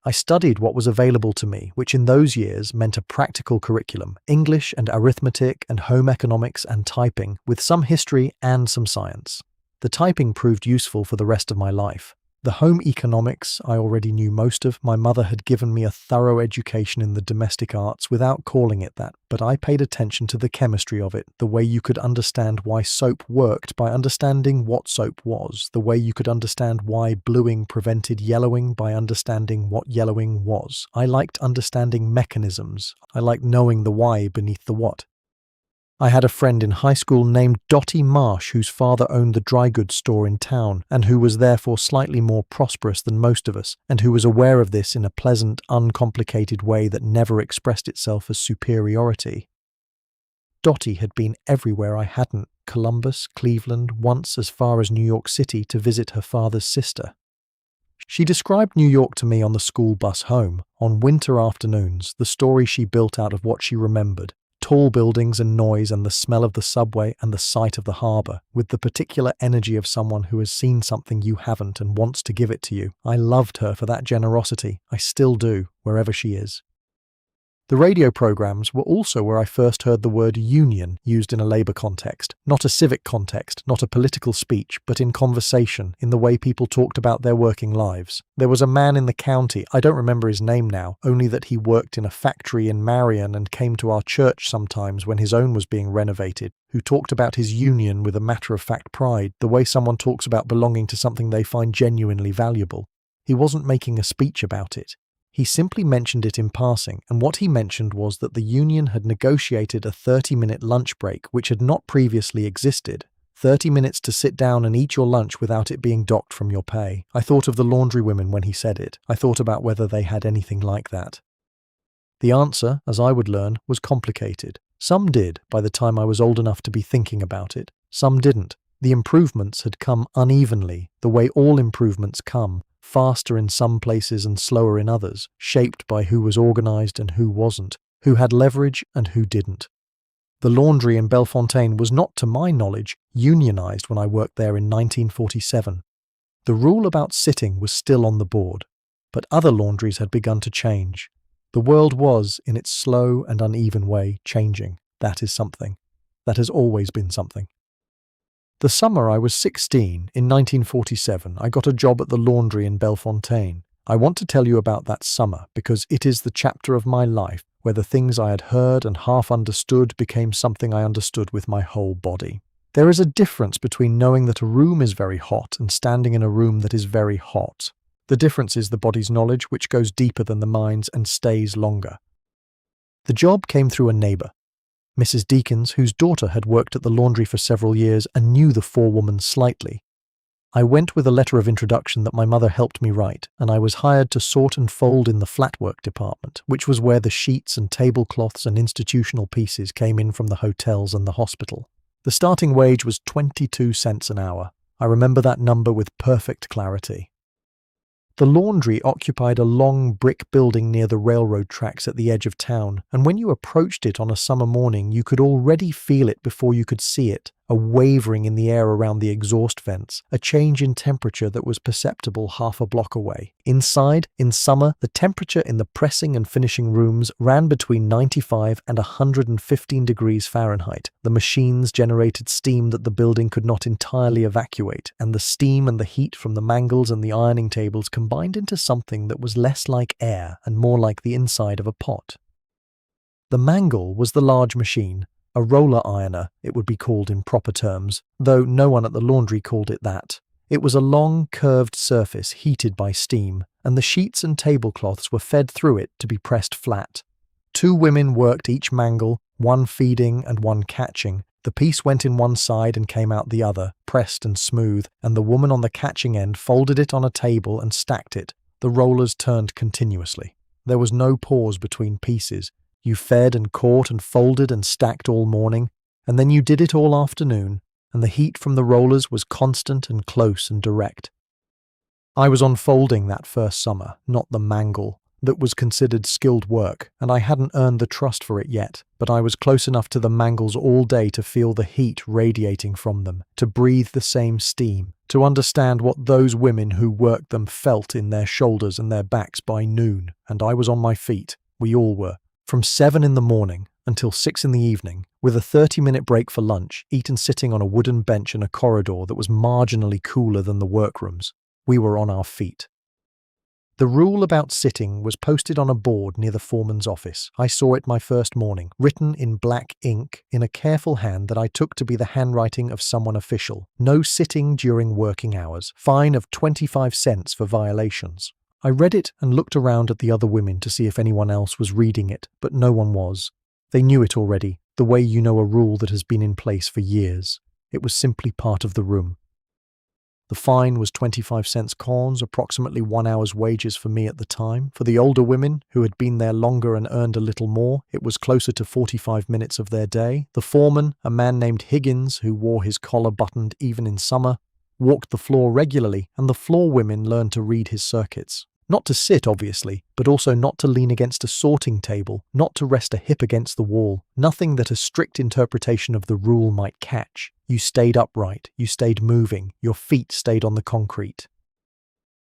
A: I studied what was available to me, which in those years meant a practical curriculum, English and arithmetic and home economics and typing, with some history and some science. The typing proved useful for the rest of my life. The home economics I already knew most of. My mother had given me a thorough education in the domestic arts without calling it that, but I paid attention to the chemistry of it, the way you could understand why soap worked by understanding what soap was, the way you could understand why bluing prevented yellowing by understanding what yellowing was. I liked understanding mechanisms. I liked knowing the why beneath the what. I had a friend in high school named Dottie Marsh whose father owned the dry goods store in town and who was therefore slightly more prosperous than most of us and who was aware of this in a pleasant, uncomplicated way that never expressed itself as superiority. Dottie had been everywhere I hadn't, Columbus, Cleveland, once as far as New York City to visit her father's sister. She described New York to me on the school bus home, on winter afternoons, the story she built out of what she remembered. Tall buildings and noise and the smell of the subway and the sight of the harbour, with the particular energy of someone who has seen something you haven't and wants to give it to you. I loved her for that generosity. I still do, wherever she is. The radio programs were also where I first heard the word union used in a labour context, not a civic context, not a political speech, but in conversation, in the way people talked about their working lives. There was a man in the county, I don't remember his name now, only that he worked in a factory in Marion and came to our church sometimes when his own was being renovated, who talked about his union with a matter-of-fact pride, the way someone talks about belonging to something they find genuinely valuable. He wasn't making a speech about it. He simply mentioned it in passing, and what he mentioned was that the union had negotiated a 30-minute lunch break which had not previously existed. 30 minutes to sit down and eat your lunch without it being docked from your pay. I thought of the laundry women when he said it. I thought about whether they had anything like that. The answer, as I would learn, was complicated. Some did by the time I was old enough to be thinking about it. Some didn't. The improvements had come unevenly, the way all improvements come. Faster in some places and slower in others, shaped by who was organised and who wasn't, who had leverage and who didn't. The laundry in Bellefontaine was not, to my knowledge, unionised when I worked there in 1947. The rule about sitting was still on the board, but other laundries had begun to change. The world was, in its slow and uneven way, changing. That is something. That has always been something. The summer I was 16, in 1947, I got a job at the laundry in Bellefontaine. I want to tell you about that summer because it is the chapter of my life where the things I had heard and half understood became something I understood with my whole body. There is a difference between knowing that a room is very hot and standing in a room that is very hot. The difference is the body's knowledge, which goes deeper than the mind's and stays longer. The job came through a neighbour, Mrs. Deakins, whose daughter had worked at the laundry for several years and knew the forewoman slightly. I went with a letter of introduction that my mother helped me write, and I was hired to sort and fold in the flatwork department, which was where the sheets and tablecloths and institutional pieces came in from the hotels and the hospital. The starting wage was 22 cents an hour. I remember that number with perfect clarity. The laundry occupied a long brick building near the railroad tracks at the edge of town, and when you approached it on a summer morning, you could already feel it before you could see it, a wavering in the air around the exhaust vents, a change in temperature that was perceptible half a block away. Inside, in summer, the temperature in the pressing and finishing rooms ran between 95 and 115 degrees Fahrenheit. The machines generated steam that the building could not entirely evacuate, and the steam and the heat from the mangles and the ironing tables combined into something that was less like air and more like the inside of a pot. The mangle was the large machine, a roller ironer, it would be called in proper terms, though no one at the laundry called it that. It was a long, curved surface heated by steam, and the sheets and tablecloths were fed through it to be pressed flat. 2 women worked each mangle, one feeding and one catching. The piece went in one side and came out the other, pressed and smooth, and the woman on the catching end folded it on a table and stacked it. The rollers turned continuously. There was no pause between pieces. You fed and caught and folded and stacked all morning, and then you did it all afternoon, and the heat from the rollers was constant and close and direct. I was on folding that first summer, not the mangle, that was considered skilled work, and I hadn't earned the trust for it yet, but I was close enough to the mangles all day to feel the heat radiating from them, to breathe the same steam, to understand what those women who worked them felt in their shoulders and their backs by noon, and I was on my feet. We all were. From 7 in the morning until 6 in the evening, with a 30-minute break for lunch, eaten sitting on a wooden bench in a corridor that was marginally cooler than the workrooms. We were on our feet. The rule about sitting was posted on a board near the foreman's office. I saw it my first morning, written in black ink in a careful hand that I took to be the handwriting of someone official. No sitting during working hours. Fine of 25 cents for violations. I read it and looked around at the other women to see if anyone else was reading it, but no one was. They knew it already, the way you know a rule that has been in place for years. It was simply part of the room. The fine was 25 cents corns, approximately 1 hour's wages for me at the time. For the older women, who had been there longer and earned a little more, it was closer to 45 minutes of their day. The foreman, a man named Higgins, who wore his collar buttoned even in summer, walked the floor regularly, and the floor women learned to read his circuits. Not to sit, obviously, but also not to lean against a sorting table, not to rest a hip against the wall, nothing that a strict interpretation of the rule might catch. You stayed upright, you stayed moving, your feet stayed on the concrete.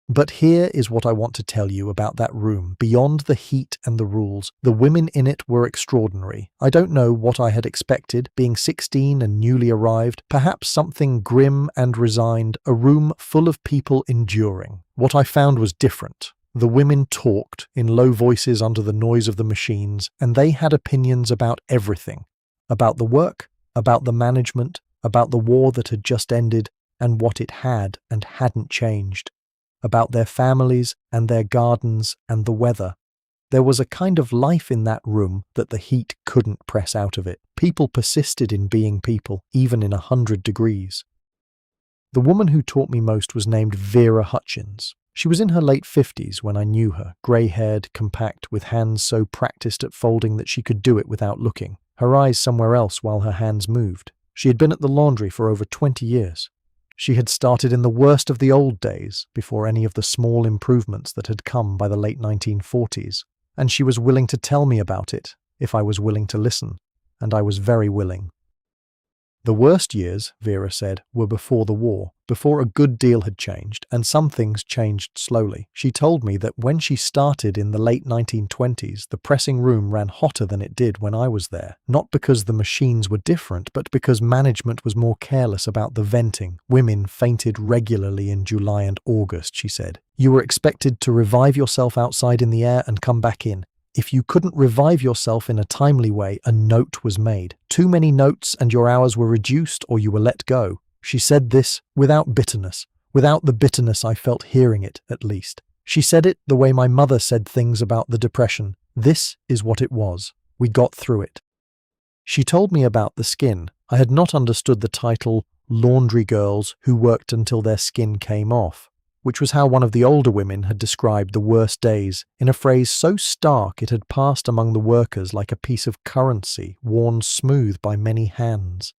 A: But here is what I want to tell you about that room. Beyond the heat and the rules, the women in it were extraordinary. I don't know what I had expected, being 16 and newly arrived, perhaps something grim and resigned, a room full of people enduring. What I found was different. The women talked in low voices under the noise of the machines, and they had opinions about everything. About the work, about the management, about the war that had just ended, and what it had and hadn't changed. About their families and their gardens and the weather. There was a kind of life in that room that the heat couldn't press out of it. People persisted in being people, even in 100 degrees. The woman who taught me most was named Vera Hutchins. She was in her late 50s when I knew her, grey-haired, compact, with hands so practiced at folding that she could do it without looking, her eyes somewhere else while her hands moved. She had been at the laundry for over 20 years. She had started in the worst of the old days, before any of the small improvements that had come by the late 1940s, and she was willing to tell me about it, if I was willing to listen, and I was very willing. The worst years, Vera said, were before the war, before a good deal had changed, and some things changed slowly. She told me that when she started in the late 1920s, the pressing room ran hotter than it did when I was there, not because the machines were different, but because management was more careless about the venting. Women fainted regularly in July and August, she said. You were expected to revive yourself outside in the air and come back in. If you couldn't revive yourself in a timely way, a note was made. Too many notes and your hours were reduced or you were let go. She said this without bitterness, without the bitterness I felt hearing it, at least. She said it the way my mother said things about the Depression. This is what it was. We got through it. She told me about the skin. I had not understood the title Laundry Girls Who Worked Until Their Skin Came Off, which was how one of the older women had described the worst days, in a phrase so stark it had passed among the workers like a piece of currency worn smooth by many hands.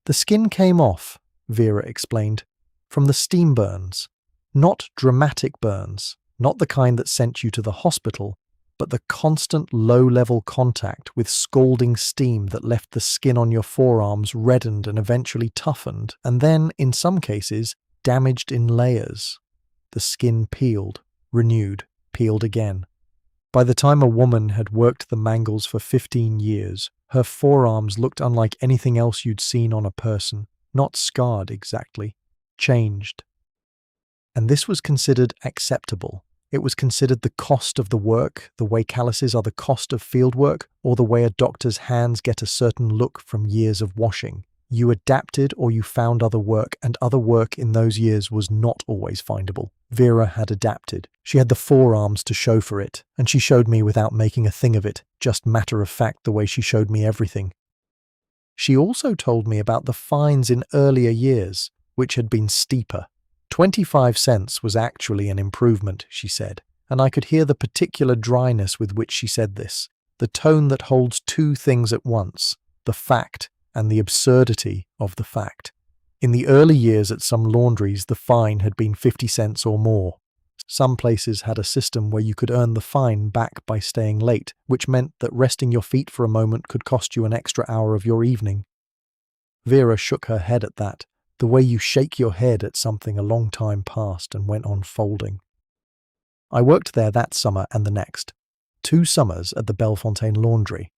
A: The skin came off, Vera explained, from the steam burns. Not dramatic burns, not the kind that sent you to the hospital, but the constant low-level contact with scalding steam that left the skin on your forearms reddened and eventually toughened, and then, in some cases, damaged in layers. The skin peeled, renewed, peeled again. By the time a woman had worked the mangles for 15 years, her forearms looked unlike anything else you'd seen on a person, not scarred exactly, changed. And this was considered acceptable. It was considered the cost of the work, the way calluses are the cost of field work, or the way a doctor's hands get a certain look from years of washing. You adapted or you found other work, and other work in those years was not always findable. Vera had adapted. She had the forearms to show for it, and she showed me without making a thing of it, just matter of fact the way she showed me everything. She also told me about the fines in earlier years, which had been steeper. 25 cents was actually an improvement, she said, and I could hear the particular dryness with which she said this, the tone that holds two things at once, the fact and the absurdity of the fact. In the early years at some laundries, the fine had been 50 cents or more. Some places had a system where you could earn the fine back by staying late, which meant that resting your feet for a moment could cost you an extra hour of your evening. Vera shook her head at that, the way you shake your head at something a long time past, and went on folding. I worked there that summer and the next, 2 summers at the Bellefontaine Laundry.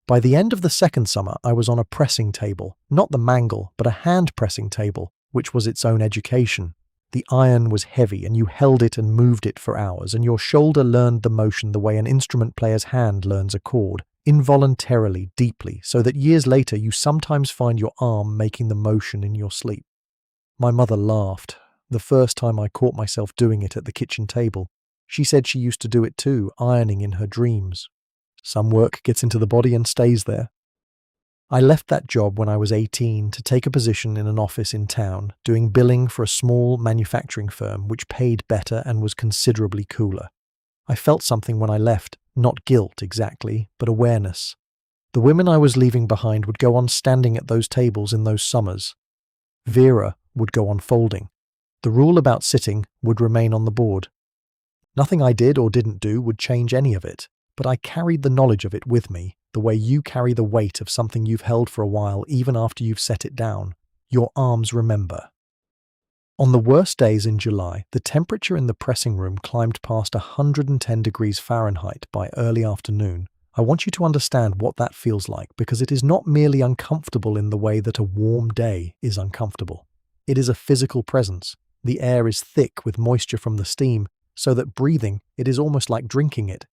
A: By the end of the second summer, I was on a pressing table, not the mangle, but a hand pressing table, which was its own education. The iron was heavy and you held it and moved it for hours, and your shoulder learned the motion the way an instrument player's hand learns a chord, involuntarily, deeply, so that years later you sometimes find your arm making the motion in your sleep. My mother laughed, the first time I caught myself doing it at the kitchen table. She said she used to do it too, ironing in her dreams. Some work gets into the body and stays there. I left that job when I was 18 to take a position in an office in town, doing billing for a small manufacturing firm which paid better and was considerably cooler. I felt something when I left, not guilt exactly, but awareness. The women I was leaving behind would go on standing at those tables in those summers. Vera would go on folding. The rule about sitting would remain on the board. Nothing I did or didn't do would change any of it, but I carried the knowledge of it with me, the way you carry the weight of something you've held for a while even after you've set it down. Your arms remember. On the worst days in July, the temperature in the pressing room climbed past 110 degrees Fahrenheit by early afternoon. I want you to understand what that feels like, because it is not merely uncomfortable in the way that a warm day is uncomfortable. It is a physical presence. The air is thick with moisture from the steam, so that breathing, it is almost like drinking it.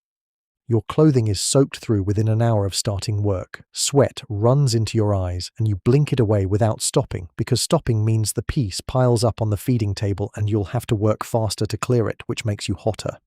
A: Your clothing is soaked through within an hour of starting work. Sweat runs into your eyes and you blink it away without stopping, because stopping means the piece piles up on the feeding table and you'll have to work faster to clear it, which makes you hotter.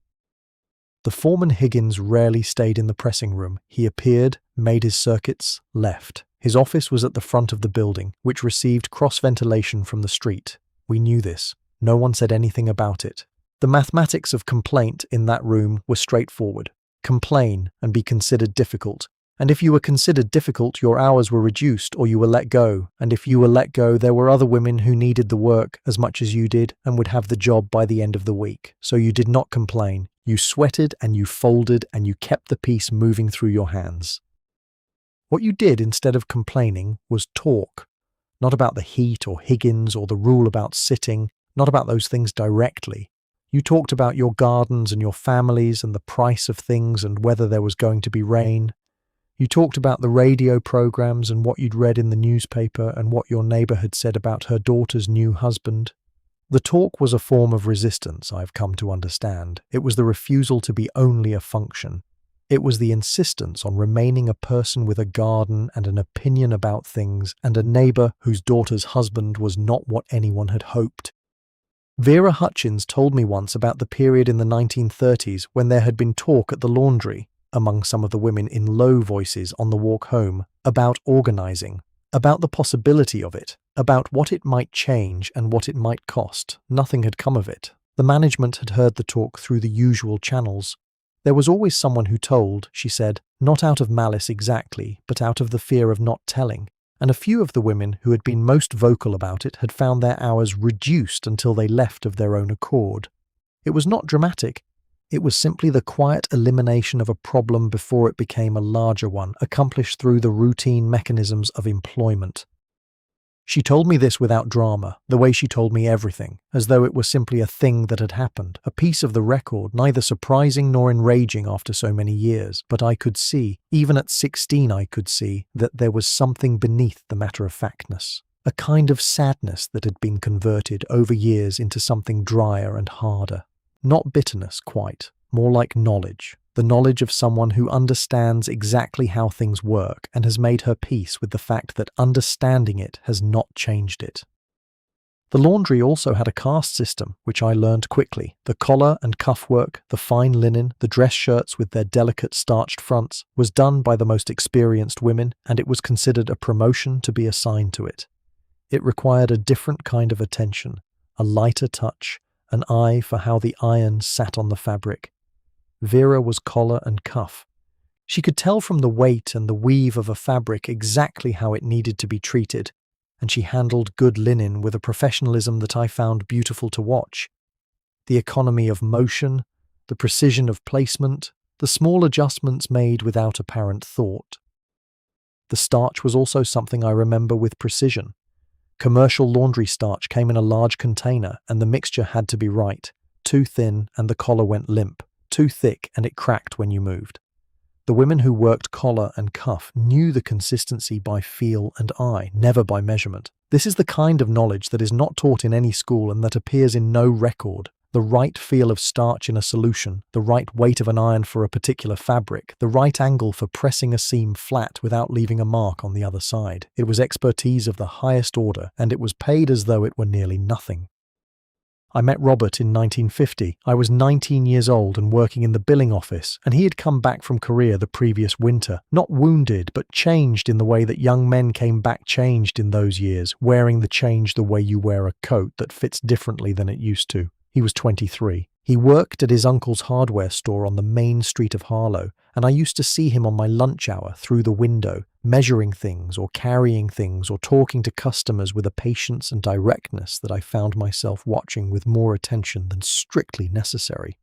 A: The foreman Higgins rarely stayed in the pressing room. He appeared, made his circuits, left. His office was at the front of the building, which received cross-ventilation from the street. We knew this. No one said anything about it. The mathematics of complaint in that room were straightforward. Complain and be considered difficult. And if you were considered difficult, your hours were reduced or you were let go. And if you were let go, there were other women who needed the work as much as you did and would have the job by the end of the week. So you did not complain. You sweated and you folded and you kept the piece moving through your hands. What you did instead of complaining was talk. Not about the heat or Higgins or the rule about sitting, not about those things directly. You talked about your gardens and your families and the price of things and whether there was going to be rain. You talked about the radio programs and what you'd read in the newspaper and what your neighbor had said about her daughter's new husband. The talk was a form of resistance, I've come to understand. It was the refusal to be only a function. It was the insistence on remaining a person with a garden and an opinion about things and a neighbor whose daughter's husband was not what anyone had hoped. Vera Hutchins told me once about the period in the 1930s when there had been talk at the laundry, among some of the women in low voices on the walk home, about organizing, about the possibility of it, about what it might change and what it might cost. Nothing had come of it. The management had heard the talk through the usual channels. There was always someone who told, she said, not out of malice exactly, but out of the fear of not telling. And a few of the women who had been most vocal about it had found their hours reduced until they left of their own accord. It was not dramatic. It was simply the quiet elimination of a problem before it became a larger one, accomplished through the routine mechanisms of employment. She told me this without drama, the way she told me everything, as though it were simply a thing that had happened, a piece of the record, neither surprising nor enraging after so many years. But I could see, even at 16 I could see, that there was something beneath the matter-of-factness, a kind of sadness that had been converted over years into something drier and harder. Not bitterness, quite, more like knowledge. The knowledge of someone who understands exactly how things work and has made her peace with the fact that understanding it has not changed it. The laundry also had a caste system, which I learned quickly. The collar and cuff work, the fine linen, the dress shirts with their delicate starched fronts was done by the most experienced women, and it was considered a promotion to be assigned to it. It required a different kind of attention, a lighter touch, an eye for how the iron sat on the fabric. Vera was collar and cuff. She could tell from the weight and the weave of a fabric exactly how it needed to be treated, and she handled good linen with a professionalism that I found beautiful to watch. The economy of motion, the precision of placement, the small adjustments made without apparent thought. The starch was also something I remember with precision. Commercial laundry starch came in a large container and the mixture had to be right. Too thin and the collar went limp. Too thick and it cracked when you moved. The women who worked collar and cuff knew the consistency by feel and eye, never by measurement. This is the kind of knowledge that is not taught in any school and that appears in no record. The right feel of starch in a solution, the right weight of an iron for a particular fabric, the right angle for pressing a seam flat without leaving a mark on the other side. It was expertise of the highest order, and it was paid as though it were nearly nothing. I met Robert in 1950. I was 19 years old and working in the billing office, and he had come back from Korea the previous winter, not wounded, but changed in the way that young men came back changed in those years, wearing the change the way you wear a coat that fits differently than it used to. He was 23. He worked at his uncle's hardware store on the main street of Harlow, and I used to see him on my lunch hour through the window, measuring things or carrying things or talking to customers with a patience and directness that I found myself watching with more attention than strictly necessary.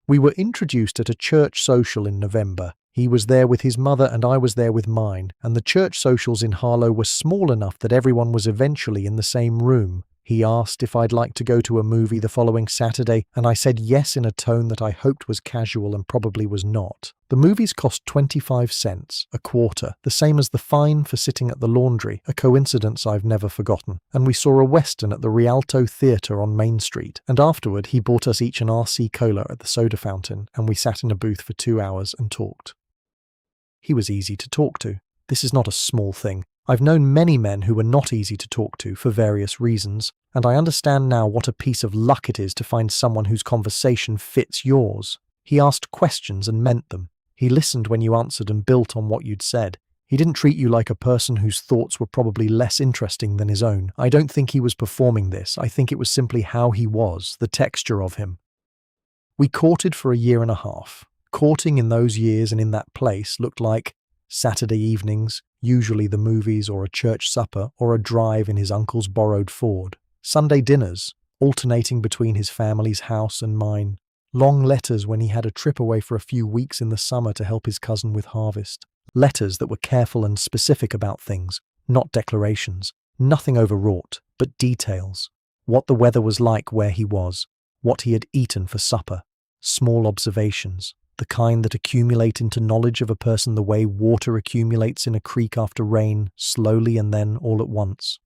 A: We were introduced at a church social in November. He was there with his mother and I was there with mine, and the church socials in Harlow were small enough that everyone was eventually in the same room. He asked if I'd like to go to a movie the following Saturday, and I said yes in a tone that I hoped was casual and probably was not. The movies cost 25 cents, a quarter, the same as the fine for sitting at the laundry, a coincidence I've never forgotten, and we saw a Western at the Rialto Theatre on Main Street, and afterward he bought us each an RC Cola at the soda fountain, and we sat in a booth for 2 hours and talked. He was easy to talk to. This is not a small thing. I've known many men who were not easy to talk to for various reasons, and I understand now what a piece of luck it is to find someone whose conversation fits yours. He asked questions and meant them. He listened when you answered and built on what you'd said. He didn't treat you like a person whose thoughts were probably less interesting than his own. I don't think he was performing this. I think it was simply how he was, the texture of him. We courted for a year and a half. Courting in those years and in that place looked like Saturday evenings, usually the movies or a church supper or a drive in his uncle's borrowed Ford. Sunday dinners, alternating between his family's house and mine. Long letters when he had a trip away for a few weeks in the summer to help his cousin with harvest. Letters that were careful and specific about things, not declarations. Nothing overwrought, but details. What the weather was like where he was. What he had eaten for supper. Small observations. The kind that accumulate into knowledge of a person the way water accumulates in a creek after rain, slowly and then all at once.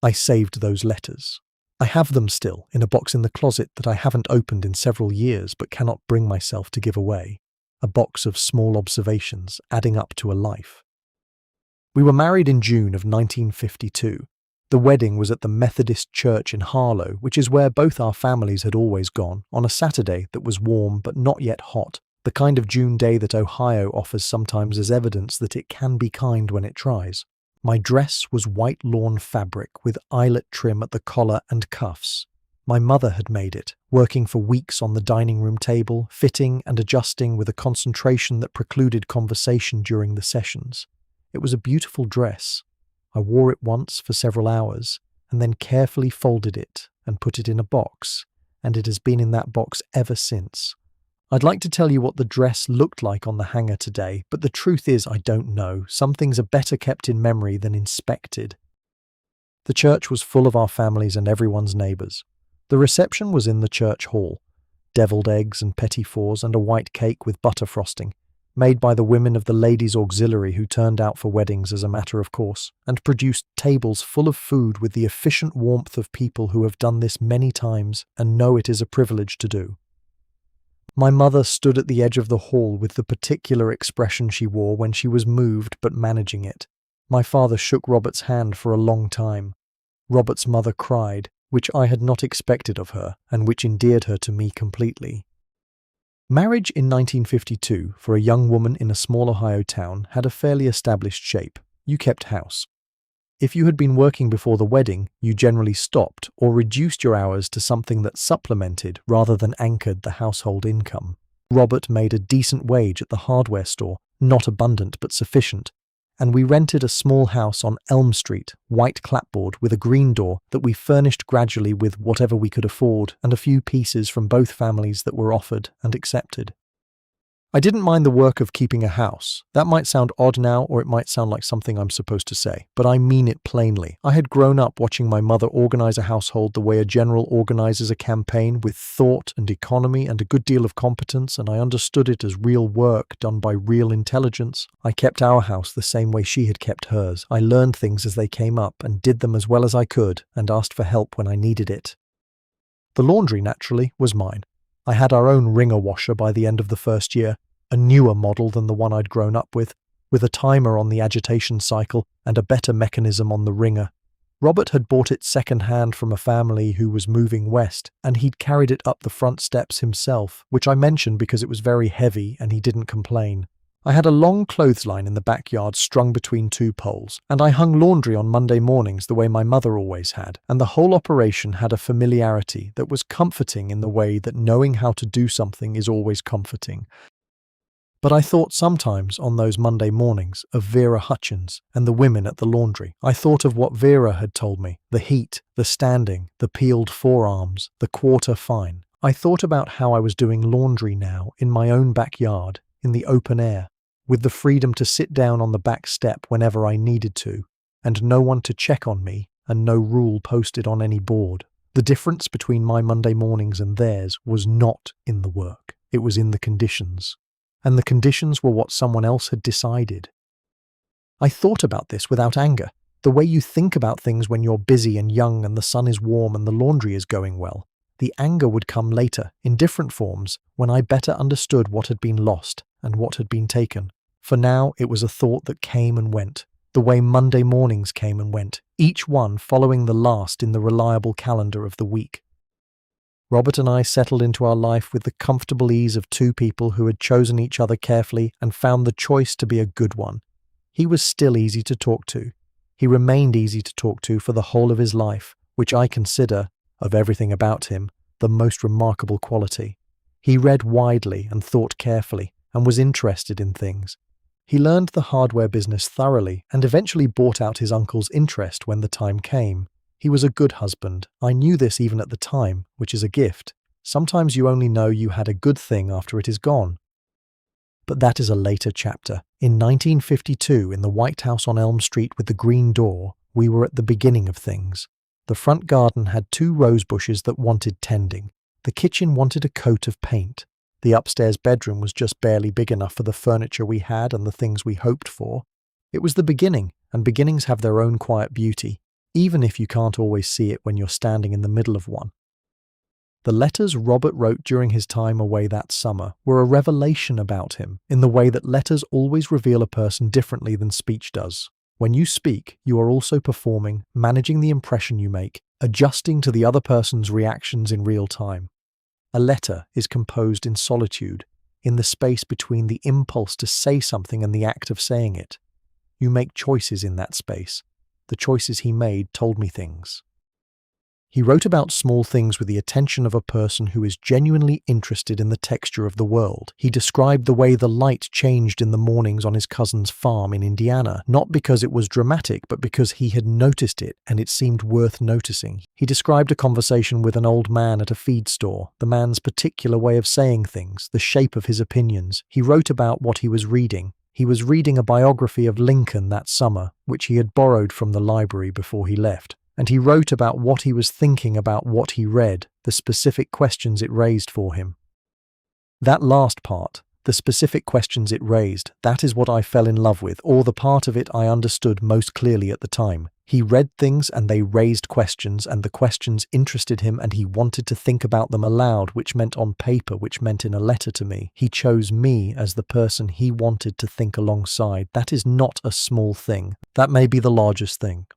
A: I saved those letters. I have them still in a box in the closet that I haven't opened in several years but cannot bring myself to give away. A box of small observations adding up to a life. We were married in June of 1952. The wedding was at the Methodist Church in Harlow, which is where both our families had always gone, on a Saturday that was warm but not yet hot, the kind of June day that Ohio offers sometimes as evidence that it can be kind when it tries. My dress was white lawn fabric with eyelet trim at the collar and cuffs. My mother had made it, working for weeks on the dining room table, fitting and adjusting with a concentration that precluded conversation during the sessions. It was a beautiful dress. I wore it once for several hours, and then carefully folded it and put it in a box, and it has been in that box ever since. I'd like to tell you what the dress looked like on the hanger today, but the truth is I don't know. Some things are better kept in memory than inspected. The church was full of our families and everyone's neighbours. The reception was in the church hall. Deviled eggs and petit fours and a white cake with butter frosting, made by the women of the Ladies' Auxiliary who turned out for weddings as a matter of course, and produced tables full of food with the efficient warmth of people who have done this many times and know it is a privilege to do. My mother stood at the edge of the hall with the particular expression she wore when she was moved but managing it. My father shook Robert's hand for a long time. Robert's mother cried, which I had not expected of her, and which endeared her to me completely. Marriage in 1952 for a young woman in a small Ohio town had a fairly established shape. You kept house. If you had been working before the wedding, you generally stopped or reduced your hours to something that supplemented rather than anchored the household income. Robert made a decent wage at the hardware store, not abundant but sufficient, and we rented a small house on Elm Street, white clapboard with a green door that we furnished gradually with whatever we could afford and a few pieces from both families that were offered and accepted. I didn't mind the work of keeping a house. That might sound odd now, or it might sound like something I'm supposed to say, but I mean it plainly. I had grown up watching my mother organize a household the way a general organizes a campaign, with thought and economy and a good deal of competence, and I understood it as real work done by real intelligence. I kept our house the same way she had kept hers. I learned things as they came up and did them as well as I could, and asked for help when I needed it. The laundry, naturally, was mine. I had our own Wringer washer by the end of the first year, a newer model than the one I'd grown up with a timer on the agitation cycle and a better mechanism on the wringer. Robert had bought it second-hand from a family who was moving west, and he'd carried it up the front steps himself, which I mentioned because it was very heavy and he didn't complain. I had a long clothesline in the backyard strung between two poles, and I hung laundry on Monday mornings the way my mother always had, and the whole operation had a familiarity that was comforting in the way that knowing how to do something is always comforting. But I thought sometimes on those Monday mornings of Vera Hutchins and the women at the laundry. I thought of what Vera had told me, the heat, the standing, the peeled forearms, the quarter fine. I thought about how I was doing laundry now in my own backyard, in the open air, with the freedom to sit down on the back step whenever I needed to, and no one to check on me and no rule posted on any board. The difference between my Monday mornings and theirs was not in the work, it was in the conditions. And the conditions were what someone else had decided. I thought about this without anger, the way you think about things when you're busy and young and the sun is warm and the laundry is going well. The anger would come later, in different forms, when I better understood what had been lost and what had been taken. For now it was a thought that came and went, the way Monday mornings came and went, each one following the last in the reliable calendar of the week. Robert and I settled into our life with the comfortable ease of two people who had chosen each other carefully and found the choice to be a good one. He was still easy to talk to. He remained easy to talk to for the whole of his life, which I consider, of everything about him, the most remarkable quality. He read widely and thought carefully, and was interested in things. He learned the hardware business thoroughly and eventually bought out his uncle's interest when the time came. He was a good husband. I knew this even at the time, which is a gift. Sometimes you only know you had a good thing after it is gone. But that is a later chapter. In 1952, in the White House on Elm Street with the green door, we were at the beginning of things. The front garden had 2 rose bushes that wanted tending. The kitchen wanted a coat of paint. The upstairs bedroom was just barely big enough for the furniture we had and the things we hoped for. It was the beginning, and beginnings have their own quiet beauty, even if you can't always see it when you're standing in the middle of one. The letters Robert wrote during his time away that summer were a revelation about him, in the way that letters always reveal a person differently than speech does. When you speak, you are also performing, managing the impression you make, adjusting to the other person's reactions in real time. A letter is composed in solitude, in the space between the impulse to say something and the act of saying it. You make choices in that space. The choices he made told me things. He wrote about small things with the attention of a person who is genuinely interested in the texture of the world. He described the way the light changed in the mornings on his cousin's farm in Indiana, not because it was dramatic, but because he had noticed it and it seemed worth noticing. He described a conversation with an old man at a feed store, the man's particular way of saying things, the shape of his opinions. He wrote about what he was reading. He was reading a biography of Lincoln that summer, which he had borrowed from the library before he left. And he wrote about what he was thinking about what he read, the specific questions it raised for him. That last part, the specific questions it raised, that is what I fell in love with, or the part of it I understood most clearly at the time. He read things and they raised questions, and the questions interested him and he wanted to think about them aloud, which meant on paper, which meant in a letter to me. He chose me as the person he wanted to think alongside. That is not a small thing. That may be the largest thing.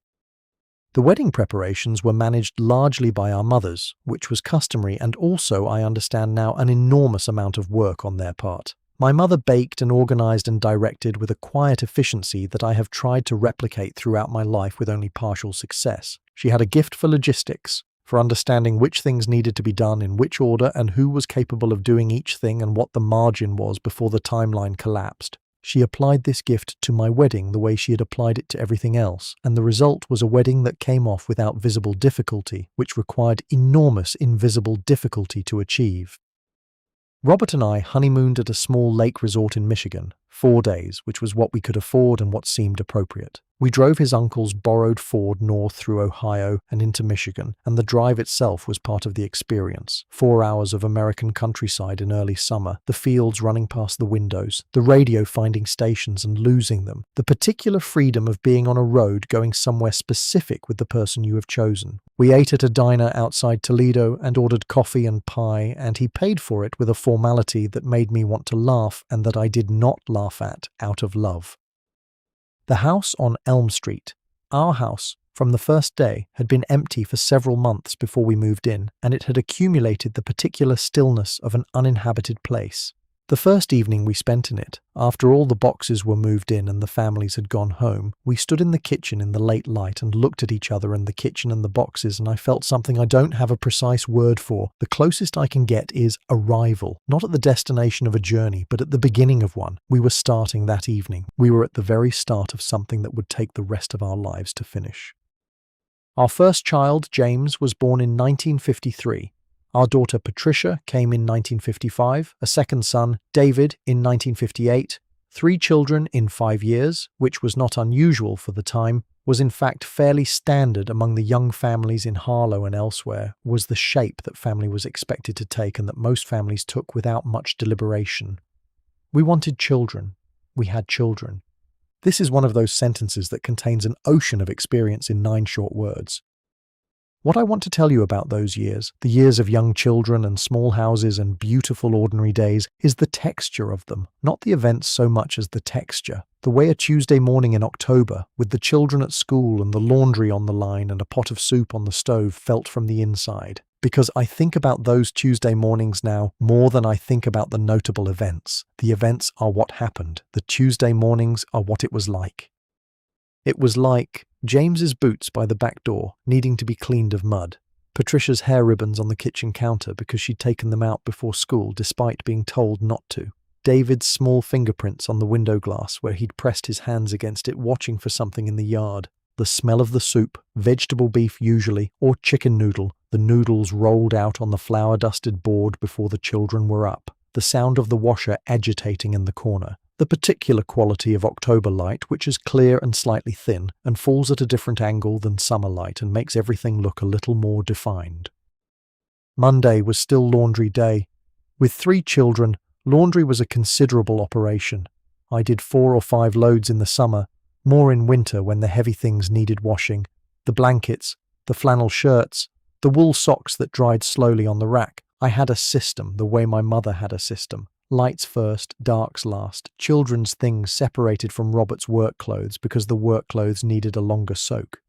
A: The wedding preparations were managed largely by our mothers, which was customary and also, I understand now, an enormous amount of work on their part. My mother baked and organized and directed with a quiet efficiency that I have tried to replicate throughout my life with only partial success. She had a gift for logistics, for understanding which things needed to be done in which order and who was capable of doing each thing and what the margin was before the timeline collapsed. She applied this gift to my wedding the way she had applied it to everything else, and the result was a wedding that came off without visible difficulty, which required enormous invisible difficulty to achieve. Robert and I honeymooned at a small lake resort in Michigan, 4 days, which was what we could afford and what seemed appropriate. We drove his uncle's borrowed Ford north through Ohio and into Michigan, and the drive itself was part of the experience. 4 hours of American countryside in early summer, the fields running past the windows, the radio finding stations and losing them, the particular freedom of being on a road going somewhere specific with the person you have chosen. We ate at a diner outside Toledo and ordered coffee and pie, and he paid for it with a formality that made me want to laugh and that I did not laugh at out of love. The house on Elm Street, our house, from the first day, had been empty for several months before we moved in, and it had accumulated the particular stillness of an uninhabited place. The first evening we spent in it, after all the boxes were moved in and the families had gone home, we stood in the kitchen in the late light and looked at each other and the kitchen and the boxes, and I felt something I don't have a precise word for. The closest I can get is arrival, not at the destination of a journey, but at the beginning of one. We were starting that evening. We were at the very start of something that would take the rest of our lives to finish. Our first child, James, was born in 1953. Our daughter Patricia came in 1955, a second son, David, in 1958, 3 children in 5 years, which was not unusual for the time, was in fact fairly standard among the young families in Harlow and elsewhere, was the shape that family was expected to take and that most families took without much deliberation. We wanted children. We had children. This is one of those sentences that contains an ocean of experience in 9 short words. What I want to tell you about those years, the years of young children and small houses and beautiful ordinary days, is the texture of them, not the events so much as the texture. The way a Tuesday morning in October, with the children at school and the laundry on the line and a pot of soup on the stove, felt from the inside. Because I think about those Tuesday mornings now more than I think about the notable events. The events are what happened. The Tuesday mornings are what it was like. It was like James's boots by the back door, needing to be cleaned of mud. Patricia's hair ribbons on the kitchen counter because she'd taken them out before school despite being told not to. David's small fingerprints on the window glass where he'd pressed his hands against it watching for something in the yard. The smell of the soup, vegetable beef usually, or chicken noodle, the noodles rolled out on the flour-dusted board before the children were up. The sound of the washer agitating in the corner. The particular quality of October light, which is clear and slightly thin, and falls at a different angle than summer light and makes everything look a little more defined. Monday was still laundry day. With 3 children, laundry was a considerable operation. I did 4 or 5 loads in the summer, more in winter when the heavy things needed washing. The blankets, the flannel shirts, the wool socks that dried slowly on the rack. I had a system, the way my mother had a system. Lights first, darks last, children's things separated from Robert's work clothes because the work clothes needed a longer soak.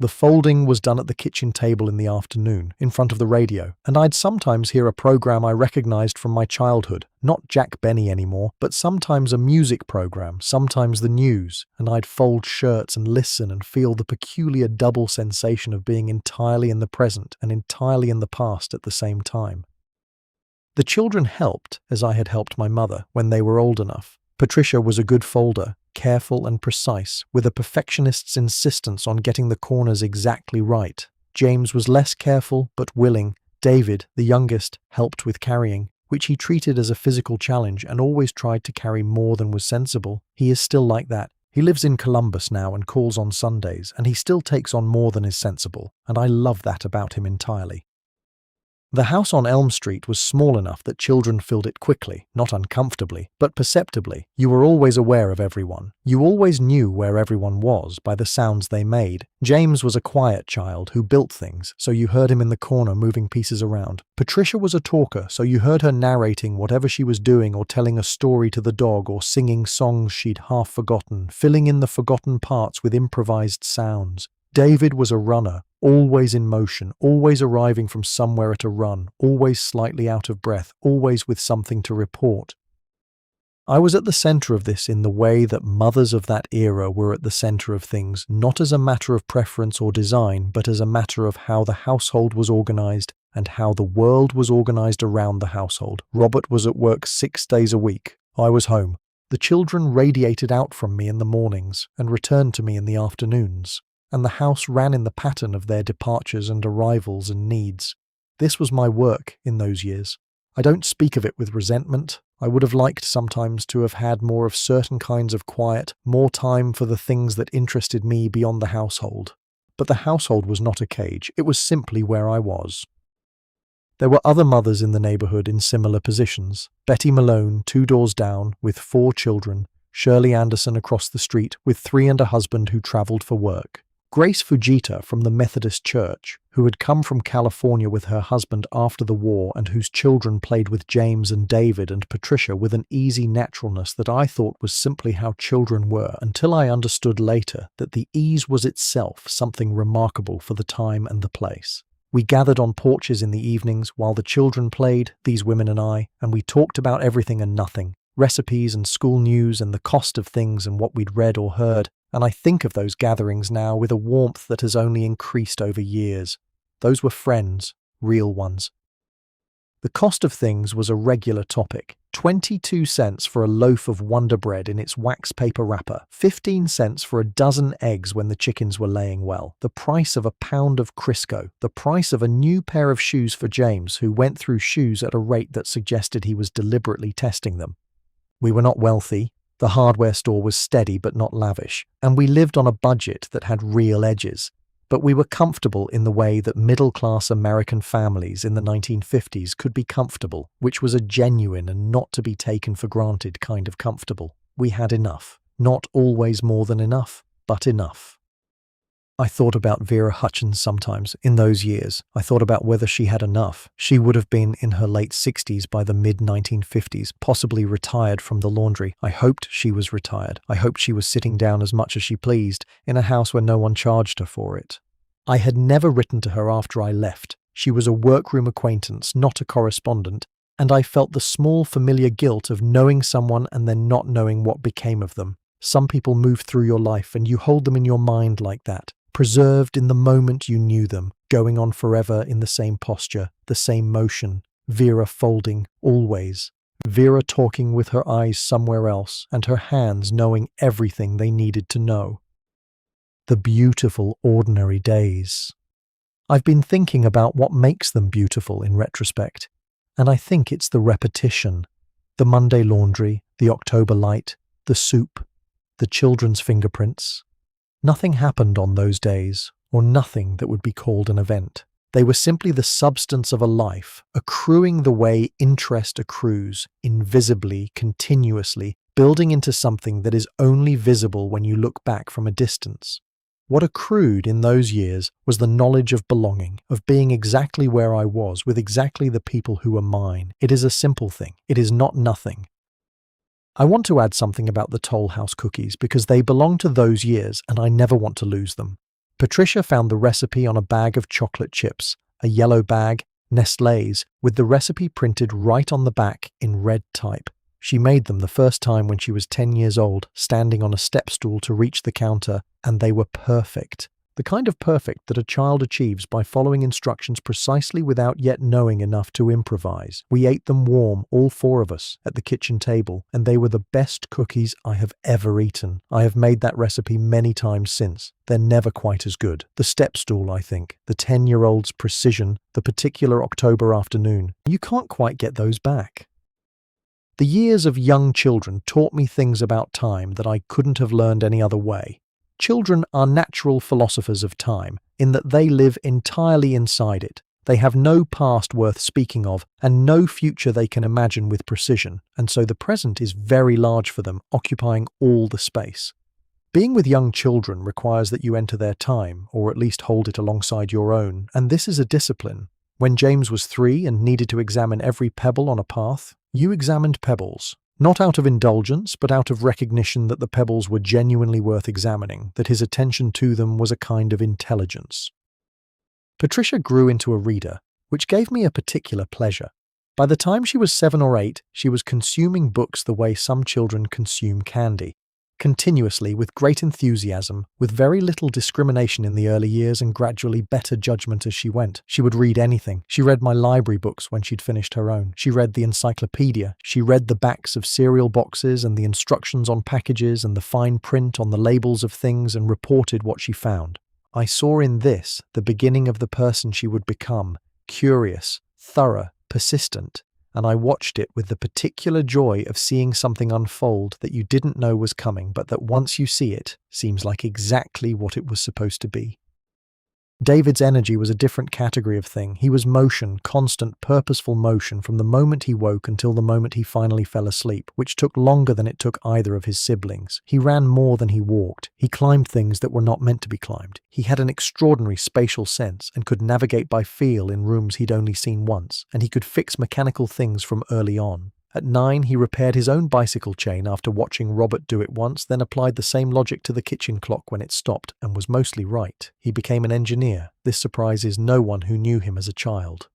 A: The folding was done at the kitchen table in the afternoon, in front of the radio, and I'd sometimes hear a program I recognized from my childhood, not Jack Benny anymore, but sometimes a music program, sometimes the news, and I'd fold shirts and listen and feel the peculiar double sensation of being entirely in the present and entirely in the past at the same time. The children helped, as I had helped my mother, when they were old enough. Patricia was a good folder, careful and precise, with a perfectionist's insistence on getting the corners exactly right. James was less careful, but willing. David, the youngest, helped with carrying, which he treated as a physical challenge and always tried to carry more than was sensible. He is still like that. He lives in Columbus now and calls on Sundays, and he still takes on more than is sensible, and I love that about him entirely. The house on Elm Street was small enough that children filled it quickly, not uncomfortably, but perceptibly. You were always aware of everyone. You always knew where everyone was by the sounds they made. James was a quiet child who built things, so you heard him in the corner moving pieces around. Patricia was a talker, so you heard her narrating whatever she was doing or telling a story to the dog or singing songs she'd half forgotten, filling in the forgotten parts with improvised sounds. David was a runner, always in motion, always arriving from somewhere at a run, always slightly out of breath, always with something to report. I was at the center of this in the way that mothers of that era were at the center of things, not as a matter of preference or design, but as a matter of how the household was organized and how the world was organized around the household. Robert was at work 6 days a week. I was home. The children radiated out from me in the mornings and returned to me in the afternoons, and the house ran in the pattern of their departures and arrivals and needs. This was my work in those years. I don't speak of it with resentment. I would have liked sometimes to have had more of certain kinds of quiet, more time for the things that interested me beyond the household. But the household was not a cage, it was simply where I was. There were other mothers in the neighbourhood in similar positions. Betty Malone, 2 doors down, with 4 children. Shirley Anderson across the street, with 3 and a husband who travelled for work. Grace Fujita from the Methodist Church, who had come from California with her husband after the war and whose children played with James and David and Patricia with an easy naturalness that I thought was simply how children were, until I understood later that the ease was itself something remarkable for the time and the place. We gathered on porches in the evenings while the children played, these women and I, and we talked about everything and nothing, recipes and school news and the cost of things and what we'd read or heard, and I think of those gatherings now with a warmth that has only increased over years. Those were friends, real ones. The cost of things was a regular topic. 22 cents for a loaf of Wonder Bread in its wax paper wrapper, 15 cents for a dozen eggs when the chickens were laying well, the price of a pound of Crisco, the price of a new pair of shoes for James, who went through shoes at a rate that suggested he was deliberately testing them. We were not wealthy. The hardware store was steady but not lavish, and we lived on a budget that had real edges. But we were comfortable in the way that middle-class American families in the 1950s could be comfortable, which was a genuine and not to be taken for granted kind of comfortable. We had enough. Not always more than enough, but enough. I thought about Vera Hutchins sometimes in those years. I thought about whether she had enough. She would have been in her late 60s by the mid-1950s, possibly retired from the laundry. I hoped she was retired. I hoped she was sitting down as much as she pleased in a house where no one charged her for it. I had never written to her after I left. She was a workroom acquaintance, not a correspondent, and I felt the small familiar guilt of knowing someone and then not knowing what became of them. Some people move through your life and you hold them in your mind like that. Preserved in the moment you knew them, going on forever in the same posture, the same motion, Vera folding, always. Vera talking with her eyes somewhere else, and her hands knowing everything they needed to know. The beautiful, ordinary days. I've been thinking about what makes them beautiful in retrospect, and I think it's the repetition. The Monday laundry, the October light, the soup, the children's fingerprints. Nothing happened on those days, or nothing that would be called an event. They were simply the substance of a life, accruing the way interest accrues, invisibly, continuously, building into something that is only visible when you look back from a distance. What accrued in those years was the knowledge of belonging, of being exactly where I was, with exactly the people who were mine. It is a simple thing. It is not nothing. I want to add something about the Toll House cookies because they belong to those years and I never want to lose them. Patricia found the recipe on a bag of chocolate chips, a yellow bag, Nestlé's, with the recipe printed right on the back in red type. She made them the first time when she was 10 years old, standing on a step stool to reach the counter, and they were perfect. The kind of perfect that a child achieves by following instructions precisely without yet knowing enough to improvise. We ate them warm, all 4 of us, at the kitchen table, and they were the best cookies I have ever eaten. I have made that recipe many times since. They're never quite as good. The step stool, I think, the 10-year-old's precision, the particular October afternoon. You can't quite get those back. The years of young children taught me things about time that I couldn't have learned any other way. Children are natural philosophers of time, in that they live entirely inside it. They have no past worth speaking of, and no future they can imagine with precision, and so the present is very large for them, occupying all the space. Being with young children requires that you enter their time, or at least hold it alongside your own, and this is a discipline. When James was 3 and needed to examine every pebble on a path, you examined pebbles. Not out of indulgence, but out of recognition that the pebbles were genuinely worth examining, that his attention to them was a kind of intelligence. Patricia grew into a reader, which gave me a particular pleasure. By the time she was 7 or 8, she was consuming books the way some children consume candy. continuously with great enthusiasm, with very little discrimination in the early years and gradually better judgment as she went. She would read anything. She read my library books when she'd finished her own. She read the encyclopedia. She read the backs of cereal boxes and the instructions on packages and the fine print on the labels of things and reported what she found. I saw in this the beginning of the person she would become, curious, thorough, persistent, and I watched it with the particular joy of seeing something unfold that you didn't know was coming, but that once you see it, seems like exactly what it was supposed to be. David's energy was a different category of thing. He was motion, constant, purposeful motion from the moment he woke until the moment he finally fell asleep, which took longer than it took either of his siblings. He ran more than he walked. He climbed things that were not meant to be climbed. He had an extraordinary spatial sense and could navigate by feel in rooms he'd only seen once, and he could fix mechanical things from early on. At 9, he repaired his own bicycle chain after watching Robert do it once, then applied the same logic to the kitchen clock when it stopped, and was mostly right. He became an engineer. This surprises no one who knew him as a child.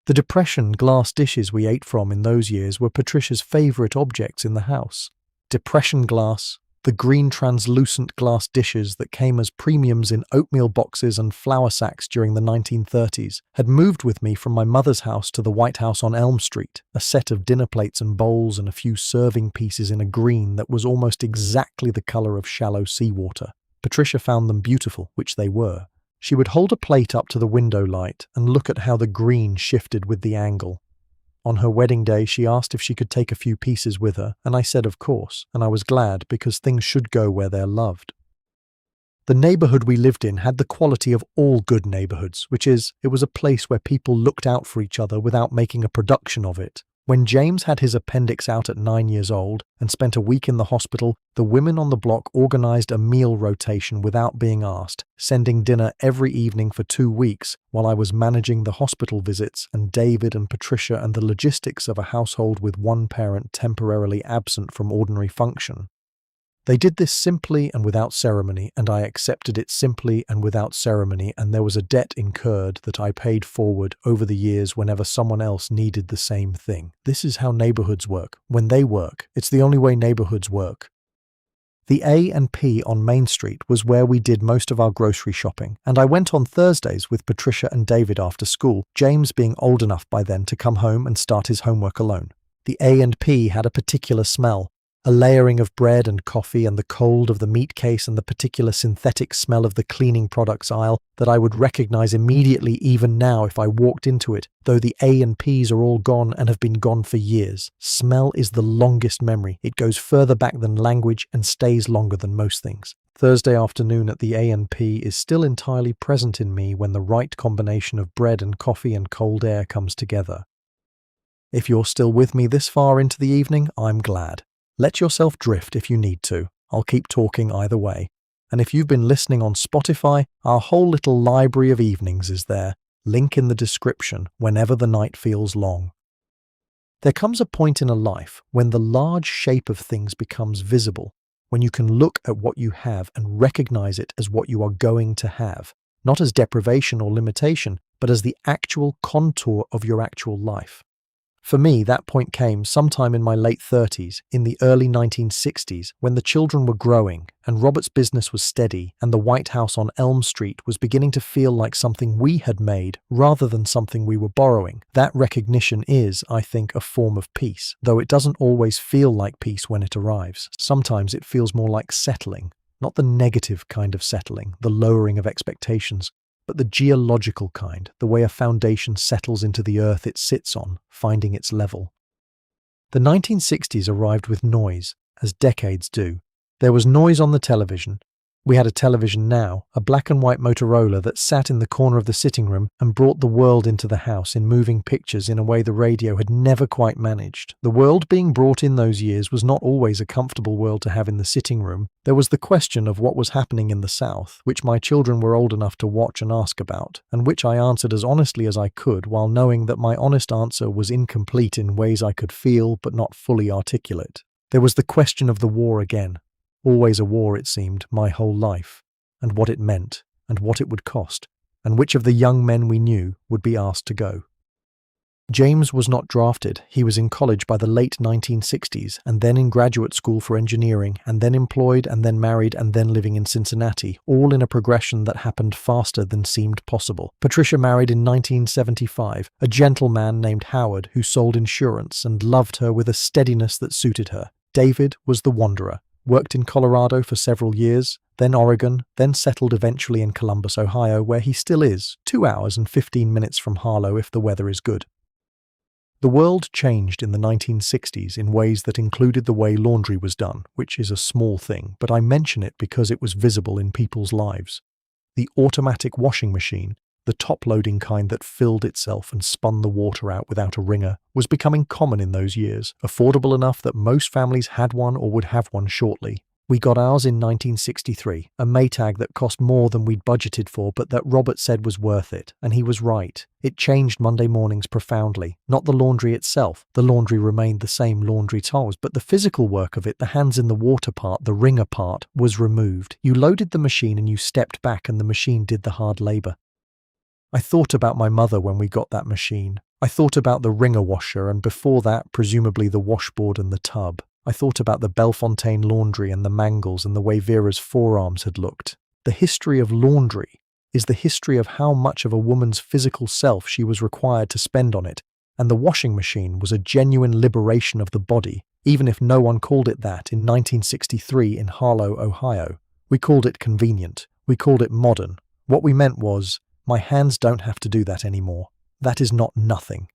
A: The Depression glass dishes we ate from in those years were Patricia's favourite objects in the house. Depression glass, the green translucent glass dishes that came as premiums in oatmeal boxes and flour sacks during the 1930s, had moved with me from my mother's house to the White House on Elm Street, a set of dinner plates and bowls and a few serving pieces in a green that was almost exactly the colour of shallow seawater. Patricia found them beautiful, which they were. She would hold a plate up to the window light and look at how the green shifted with the angle. On her wedding day, she asked if she could take a few pieces with her, and I said of course, and I was glad because things should go where they're loved. The neighbourhood we lived in had the quality of all good neighbourhoods, which is, it was a place where people looked out for each other without making a production of it. When James had his appendix out at 9 years old and spent a week in the hospital, the women on the block organised a meal rotation without being asked, sending dinner every evening for 2 weeks while I was managing the hospital visits and David and Patricia and the logistics of a household with one parent temporarily absent from ordinary function. They did this simply and without ceremony, and I accepted it simply and without ceremony, and there was a debt incurred that I paid forward over the years whenever someone else needed the same thing. This is how neighbourhoods work. When they work, it's the only way neighbourhoods work. The A&P on Main Street was where we did most of our grocery shopping, and I went on Thursdays with Patricia and David after school, James being old enough by then to come home and start his homework alone. The A&P had a particular smell. A layering of bread and coffee and the cold of the meat case and the particular synthetic smell of the cleaning products aisle that I would recognize immediately even now if I walked into it, though the A&Ps are all gone and have been gone for years. Smell is the longest memory. It goes further back than language and stays longer than most things. Thursday afternoon at the A&P is still entirely present in me when the right combination of bread and coffee and cold air comes together. If you're still with me this far into the evening, I'm glad. Let yourself drift if you need to. I'll keep talking either way. And if you've been listening on Spotify, our whole little library of evenings is there. Link in the description whenever the night feels long. There comes a point in a life when the large shape of things becomes visible, when you can look at what you have and recognize it as what you are going to have, not as deprivation or limitation, but as the actual contour of your actual life. For me, that point came sometime in my late 30s, in the early 1960s, when the children were growing and Robert's business was steady and the White House on Elm Street was beginning to feel like something we had made rather than something we were borrowing. That recognition is, I think, a form of peace, though it doesn't always feel like peace when it arrives. Sometimes it feels more like settling, not the negative kind of settling, the lowering of expectations, but the geological kind, the way a foundation settles into the earth it sits on, finding its level. The 1960s arrived with noise, as decades do. There was noise on the television. We had a television now, a black and white Motorola that sat in the corner of the sitting room and brought the world into the house in moving pictures in a way the radio had never quite managed. The world being brought in those years was not always a comfortable world to have in the sitting room. There was the question of what was happening in the South, which my children were old enough to watch and ask about, and which I answered as honestly as I could, while knowing that my honest answer was incomplete in ways I could feel but not fully articulate. There was the question of the war again. Always a war, it seemed, my whole life, and what it meant, and what it would cost, and which of the young men we knew would be asked to go. James was not drafted. He was in college by the late 1960s, and then in graduate school for engineering, and then employed, and then married, and then living in Cincinnati, all in a progression that happened faster than seemed possible. Patricia married in 1975, a gentleman named Howard who sold insurance and loved her with a steadiness that suited her. David was the wanderer, worked in Colorado for several years, then Oregon, then settled eventually in Columbus, Ohio, where he still is, 2 hours and 15 minutes from Harlow if the weather is good. The world changed in the 1960s in ways that included the way laundry was done, which is a small thing, but I mention it because it was visible in people's lives. The automatic washing machine, the top-loading kind that filled itself and spun the water out without a wringer, was becoming common in those years, affordable enough that most families had one or would have one shortly. We got ours in 1963, a Maytag that cost more than we'd budgeted for but that Robert said was worth it, and he was right. It changed Monday mornings profoundly. Not the laundry itself. The laundry remained the same laundry towels, but the physical work of it, the hands in the water part, the wringer part, was removed. You loaded the machine and you stepped back and the machine did the hard labor. I thought about my mother when we got that machine. I thought about the wringer washer and before that, presumably the washboard and the tub. I thought about the Bellefontaine laundry and the mangles and the way Vera's forearms had looked. The history of laundry is the history of how much of a woman's physical self she was required to spend on it, and the washing machine was a genuine liberation of the body, even if no one called it that in 1963 in Harlow, Ohio. We called it convenient. We called it modern. What we meant was, my hands don't have to do that anymore. That is not nothing.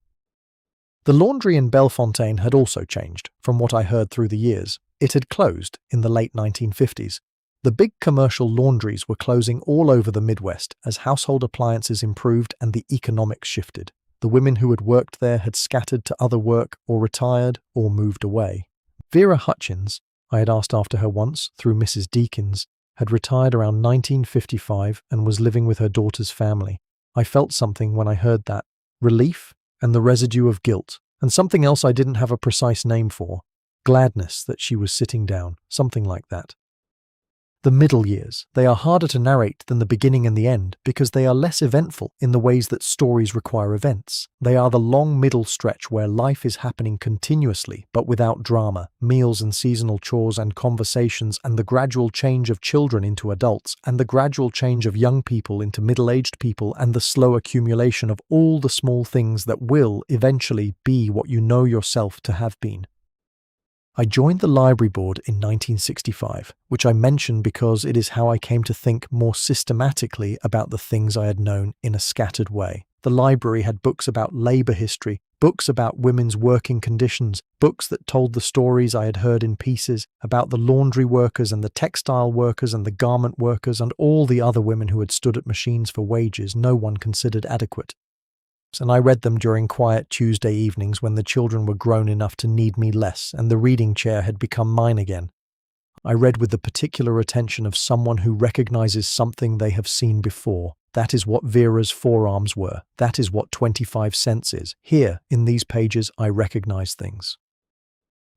A: The laundry in Bellefontaine had also changed, from what I heard through the years. It had closed in the late 1950s. The big commercial laundries were closing all over the Midwest as household appliances improved and the economics shifted. The women who had worked there had scattered to other work or retired or moved away. Vera Hutchins, I had asked after her once through Mrs. Deakins, had retired around 1955 and was living with her daughter's family. I felt something when I heard that. Relief and the residue of guilt, and something else I didn't have a precise name for. Gladness that she was sitting down, something like that. The middle years, they are harder to narrate than the beginning and the end because they are less eventful in the ways that stories require events. They are the long middle stretch where life is happening continuously but without drama, meals and seasonal chores and conversations and the gradual change of children into adults and the gradual change of young people into middle-aged people and the slow accumulation of all the small things that will eventually be what you know yourself to have been. I joined the library board in 1965, which I mention because it is how I came to think more systematically about the things I had known in a scattered way. The library had books about labor history, books about women's working conditions, books that told the stories I had heard in pieces about the laundry workers and the textile workers and the garment workers and all the other women who had stood at machines for wages no one considered adequate. And I read them during quiet Tuesday evenings when the children were grown enough to need me less and the reading chair had become mine again. I read with the particular attention of someone who recognizes something they have seen before. That is what Vera's forearms were. That is what 25 cents is. Here, in these pages, I recognize things.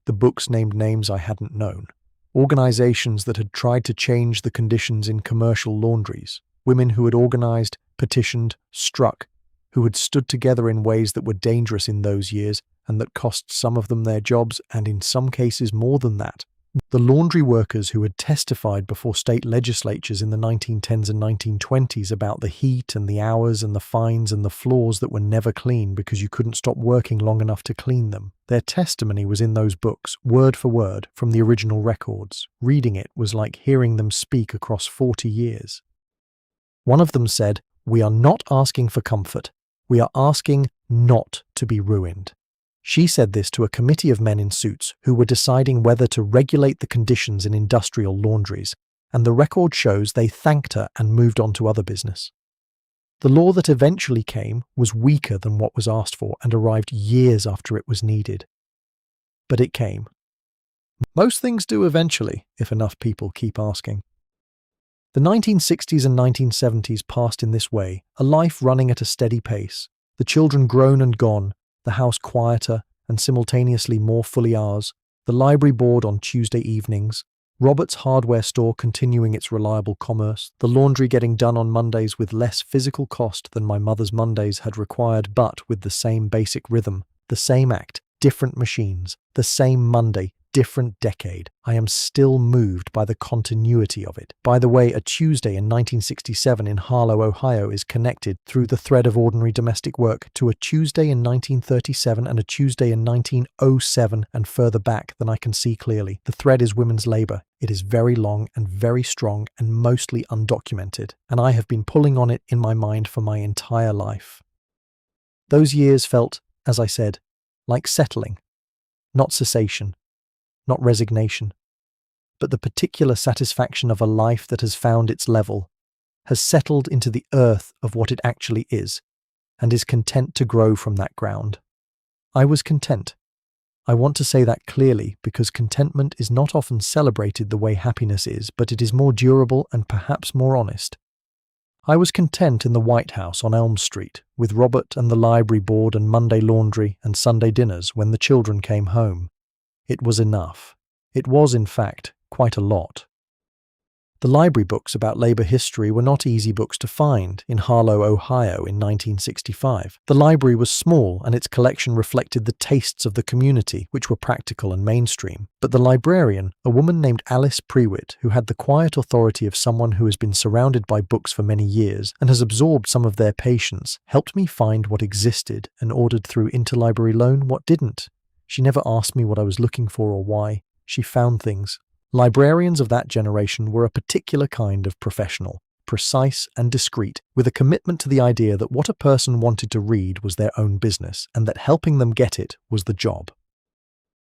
A: The books named names I hadn't known. Organizations that had tried to change the conditions in commercial laundries. Women who had organized, petitioned, struck, who had stood together in ways that were dangerous in those years and that cost some of them their jobs and in some cases more than that. The laundry workers who had testified before state legislatures in the 1910s and 1920s about the heat and the hours and the fines and the floors that were never clean because you couldn't stop working long enough to clean them. Their testimony was in those books, word for word, from the original records. Reading it was like hearing them speak across 40 years. One of them said, "We are not asking for comfort. We are asking not to be ruined." She said this to a committee of men in suits who were deciding whether to regulate the conditions in industrial laundries, and the record shows they thanked her and moved on to other business. The law that eventually came was weaker than what was asked for and arrived years after it was needed. But it came. Most things do eventually, if enough people keep asking. The 1960s and 1970s passed in this way, a life running at a steady pace, the children grown and gone, the house quieter and simultaneously more fully ours, the library board on Tuesday evenings, Robert's hardware store continuing its reliable commerce, the laundry getting done on Mondays with less physical cost than my mother's Mondays had required, but with the same basic rhythm, the same act, different machines, the same Monday, different decade. I am still moved by the continuity of it. By the way, a Tuesday in 1967 in Harlow, Ohio is connected through the thread of ordinary domestic work to a Tuesday in 1937 and a Tuesday in 1907 and further back than I can see clearly. The thread is women's labor. It is very long and very strong and mostly undocumented, and I have been pulling on it in my mind for my entire life. Those years felt, as I said, like settling, not cessation, not resignation, but the particular satisfaction of a life that has found its level, has settled into the earth of what it actually is, and is content to grow from that ground. I was content. I want to say that clearly because contentment is not often celebrated the way happiness is, but it is more durable and perhaps more honest. I was content in the White House on Elm Street, with Robert and the library board and Monday laundry and Sunday dinners when the children came home. It was enough. It was, in fact, quite a lot. The library books about labor history were not easy books to find in Harlow, Ohio in 1965. The library was small and its collection reflected the tastes of the community, which were practical and mainstream. But the librarian, a woman named Alice Prewitt, who had the quiet authority of someone who has been surrounded by books for many years and has absorbed some of their patience, helped me find what existed and ordered through interlibrary loan what didn't. She never asked me what I was looking for or why. She found things. Librarians of that generation were a particular kind of professional, precise and discreet, with a commitment to the idea that what a person wanted to read was their own business, and that helping them get it was the job.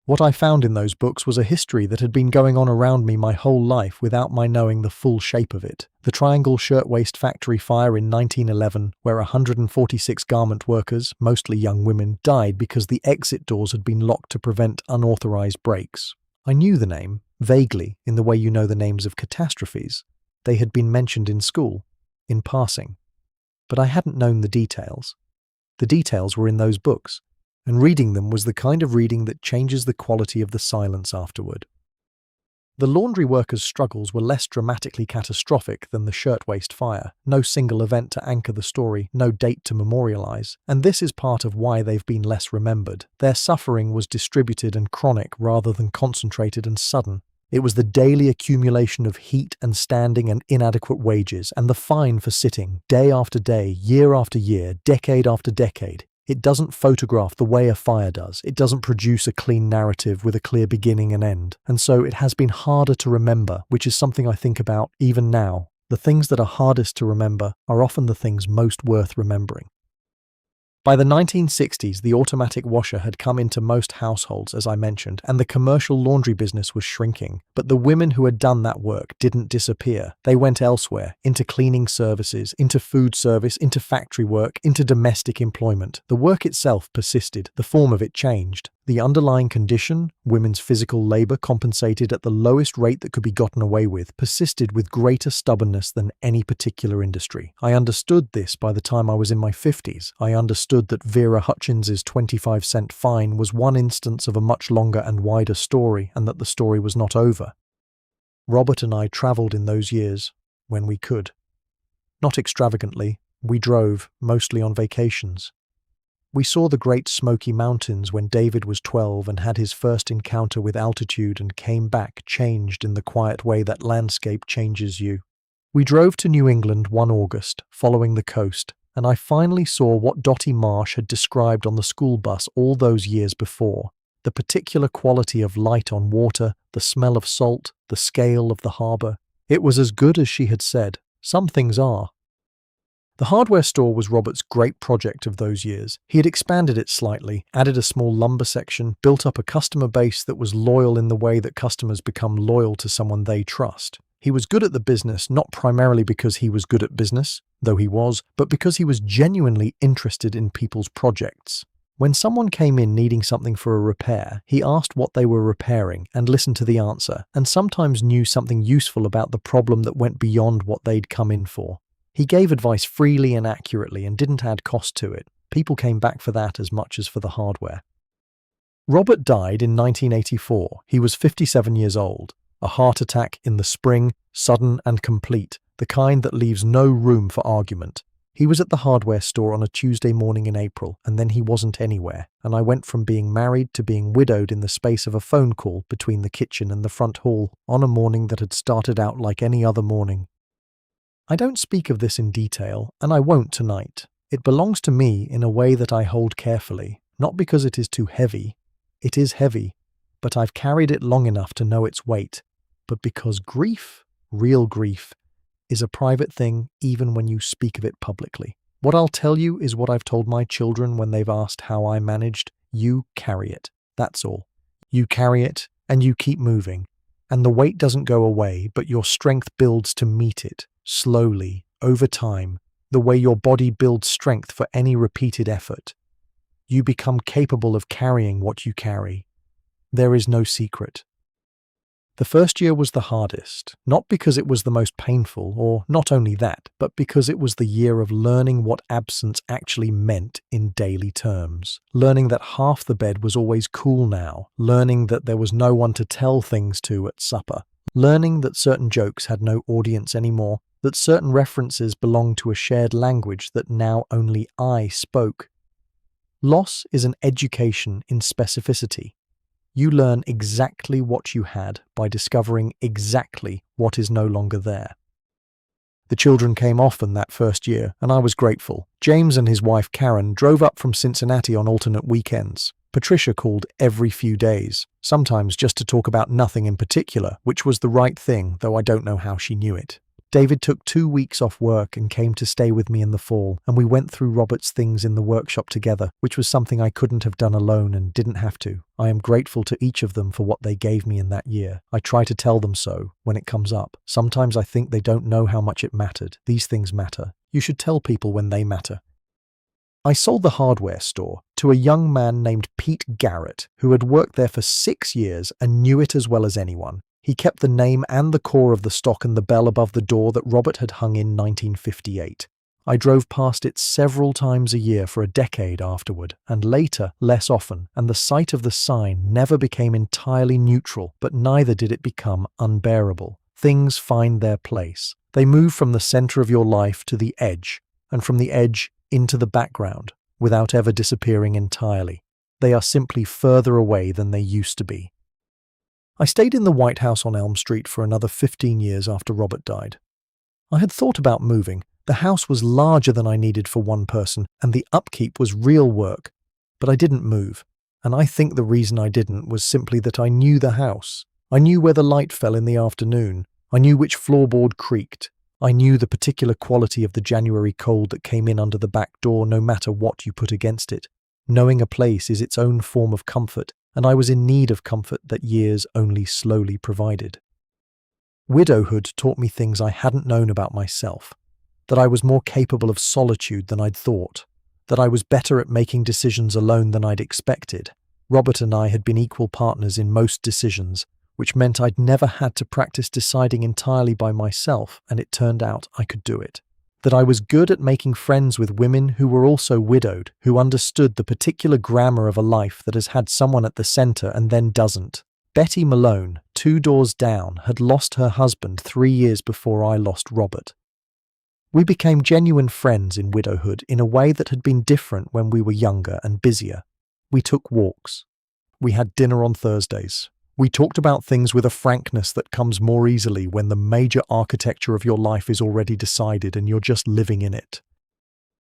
A: What I found in those books was a history that had been going on around me my whole life without my knowing the full shape of it. The Triangle Shirtwaist Factory fire in 1911, where 146 garment workers, mostly young women, died because the exit doors had been locked to prevent unauthorized breaks. I knew the name, vaguely, in the way you know the names of catastrophes. They had been mentioned in school, in passing. But I hadn't known the details. The details were in those books, and reading them was the kind of reading that changes the quality of the silence afterward. The laundry workers' struggles were less dramatically catastrophic than the shirtwaist fire. No single event to anchor the story, no date to memorialize, and this is part of why they've been less remembered. Their suffering was distributed and chronic rather than concentrated and sudden. It was the daily accumulation of heat and standing and inadequate wages, and the fine for sitting, day after day, year after year, decade after decade. It doesn't photograph the way a fire does. It doesn't produce a clean narrative with a clear beginning and end. And so it has been harder to remember, which is something I think about even now. The things that are hardest to remember are often the things most worth remembering. By the 1960s, the automatic washer had come into most households, as I mentioned, and the commercial laundry business was shrinking. But the women who had done that work didn't disappear. They went elsewhere, into cleaning services, into food service, into factory work, into domestic employment. The work itself persisted. The form of it changed. The underlying condition, women's physical labor compensated at the lowest rate that could be gotten away with, persisted with greater stubbornness than any particular industry. I understood this by the time I was in my 50s. I understood that Vera Hutchins's 25-cent fine was one instance of a much longer and wider story, and that the story was not over. Robert and I traveled in those years, when we could. Not extravagantly, we drove, mostly on vacations. We saw the Great Smoky Mountains when David was 12 and had his first encounter with altitude and came back changed in the quiet way that landscape changes you. We drove to New England one August, following the coast, and I finally saw what Dottie Marsh had described on the school bus all those years before. The particular quality of light on water, the smell of salt, the scale of the harbor. It was as good as she had said. Some things are. The hardware store was Robert's great project of those years. He had expanded it slightly, added a small lumber section, built up a customer base that was loyal in the way that customers become loyal to someone they trust. He was good at the business, not primarily because he was good at business, though he was, but because he was genuinely interested in people's projects. When someone came in needing something for a repair, he asked what they were repairing and listened to the answer, and sometimes knew something useful about the problem that went beyond what they'd come in for. He gave advice freely and accurately and didn't add cost to it. People came back for that as much as for the hardware. Robert died in 1984. He was 57 years old. A heart attack in the spring, sudden and complete, the kind that leaves no room for argument. He was at the hardware store on a Tuesday morning in April, and then he wasn't anywhere, and I went from being married to being widowed in the space of a phone call between the kitchen and the front hall on a morning that had started out like any other morning. I don't speak of this in detail, and I won't tonight. It belongs to me in a way that I hold carefully, not because it is too heavy. It is heavy, but I've carried it long enough to know its weight, but because grief, real grief, is a private thing even when you speak of it publicly. What I'll tell you is what I've told my children when they've asked how I managed. You carry it. That's all. You carry it, and you keep moving. And the weight doesn't go away, but your strength builds to meet it, slowly, over time, the way your body builds strength for any repeated effort. You become capable of carrying what you carry. There is no secret. The first year was the hardest, not because it was the most painful, or not only that, but because it was the year of learning what absence actually meant in daily terms. Learning that half the bed was always cool now. Learning that there was no one to tell things to at supper. Learning that certain jokes had no audience anymore, that certain references belonged to a shared language that now only I spoke. Loss is an education in specificity. You learn exactly what you had by discovering exactly what is no longer there. The children came often that first year, and I was grateful. James and his wife Karen drove up from Cincinnati on alternate weekends. Patricia called every few days, sometimes just to talk about nothing in particular, which was the right thing, though I don't know how she knew it. David took 2 weeks off work and came to stay with me in the fall, and we went through Robert's things in the workshop together, which was something I couldn't have done alone and didn't have to. I am grateful to each of them for what they gave me in that year. I try to tell them so when it comes up. Sometimes I think they don't know how much it mattered. These things matter. You should tell people when they matter. I sold the hardware store to a young man named Pete Garrett, who had worked there for 6 years and knew it as well as anyone. He kept the name and the core of the stock and the bell above the door that Robert had hung in 1958. I drove past it several times a year for a decade afterward, and later, less often, and the sight of the sign never became entirely neutral, but neither did it become unbearable. Things find their place. They move from the center of your life to the edge, and from the edge into the background, without ever disappearing entirely. They are simply further away than they used to be. I stayed in the White House on Elm Street for another 15 years after Robert died. I had thought about moving. The house was larger than I needed for one person, and the upkeep was real work. But I didn't move, and I think the reason I didn't was simply that I knew the house. I knew where the light fell in the afternoon. I knew which floorboard creaked. I knew the particular quality of the January cold that came in under the back door no matter what you put against it. Knowing a place is its own form of comfort, and I was in need of comfort that years only slowly provided. Widowhood taught me things I hadn't known about myself, that I was more capable of solitude than I'd thought, that I was better at making decisions alone than I'd expected. Robert and I had been equal partners in most decisions, which meant I'd never had to practice deciding entirely by myself, and it turned out I could do it. That I was good at making friends with women who were also widowed, who understood the particular grammar of a life that has had someone at the center and then doesn't. Betty Malone, 2 doors down, had lost her husband 3 years before I lost Robert. We became genuine friends in widowhood in a way that had been different when we were younger and busier. We took walks. We had dinner on Thursdays. We talked about things with a frankness that comes more easily when the major architecture of your life is already decided and you're just living in it.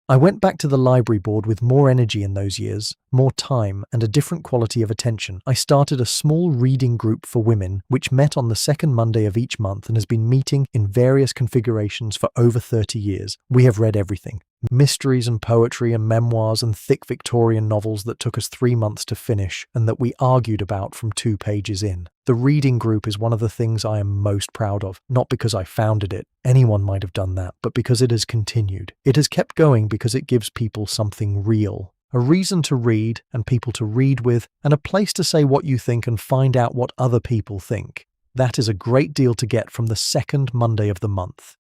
A: I went back to the library board with more energy in those years, more time, and a different quality of attention. I started a small reading group for women, which met on the second Monday of each month and has been meeting in various configurations for over 30 years. We have read everything. Mysteries and poetry and memoirs and thick Victorian novels that took us 3 months to finish and that we argued about from 2 pages in. The reading group is one of the things I am most proud of, not because I founded it. Anyone might have done that, but because it has continued. It has kept going because it gives people something real. A reason to read and people to read with, and a place to say what you think and find out what other people think. That is a great deal to get from the second Monday of the month.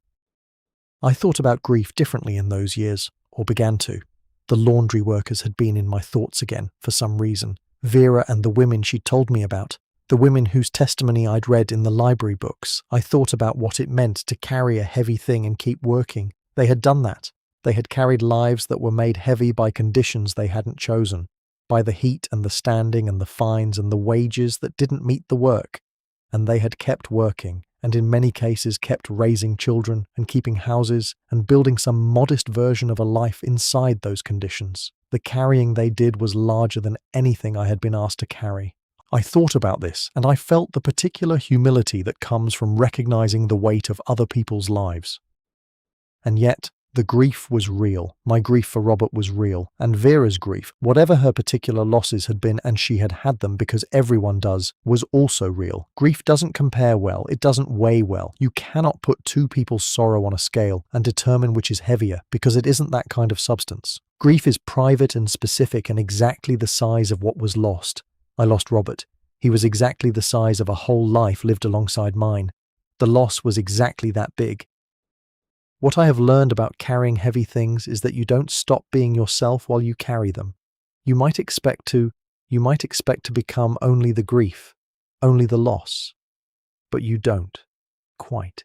A: I thought about grief differently in those years, or began to. The laundry workers had been in my thoughts again, for some reason. Vera and the women she told me about. The women whose testimony I'd read in the library books. I thought about what it meant to carry a heavy thing and keep working. They had done that. They had carried lives that were made heavy by conditions they hadn't chosen, by the heat and the standing and the fines and the wages that didn't meet the work. And they had kept working, and in many cases kept raising children and keeping houses and building some modest version of a life inside those conditions. The carrying they did was larger than anything I had been asked to carry. I thought about this, and I felt the particular humility that comes from recognizing the weight of other people's lives. And yet, the grief was real. My grief for Robert was real. And Vera's grief, whatever her particular losses had been, and she had had them because everyone does, was also real. Grief doesn't compare well. It doesn't weigh well. You cannot put two people's sorrow on a scale and determine which is heavier, because it isn't that kind of substance. Grief is private and specific and exactly the size of what was lost. I lost Robert. He was exactly the size of a whole life lived alongside mine. The loss was exactly that big. What I have learned about carrying heavy things is that you don't stop being yourself while you carry them. You might expect to become only the grief, only the loss. But you don't. Quite.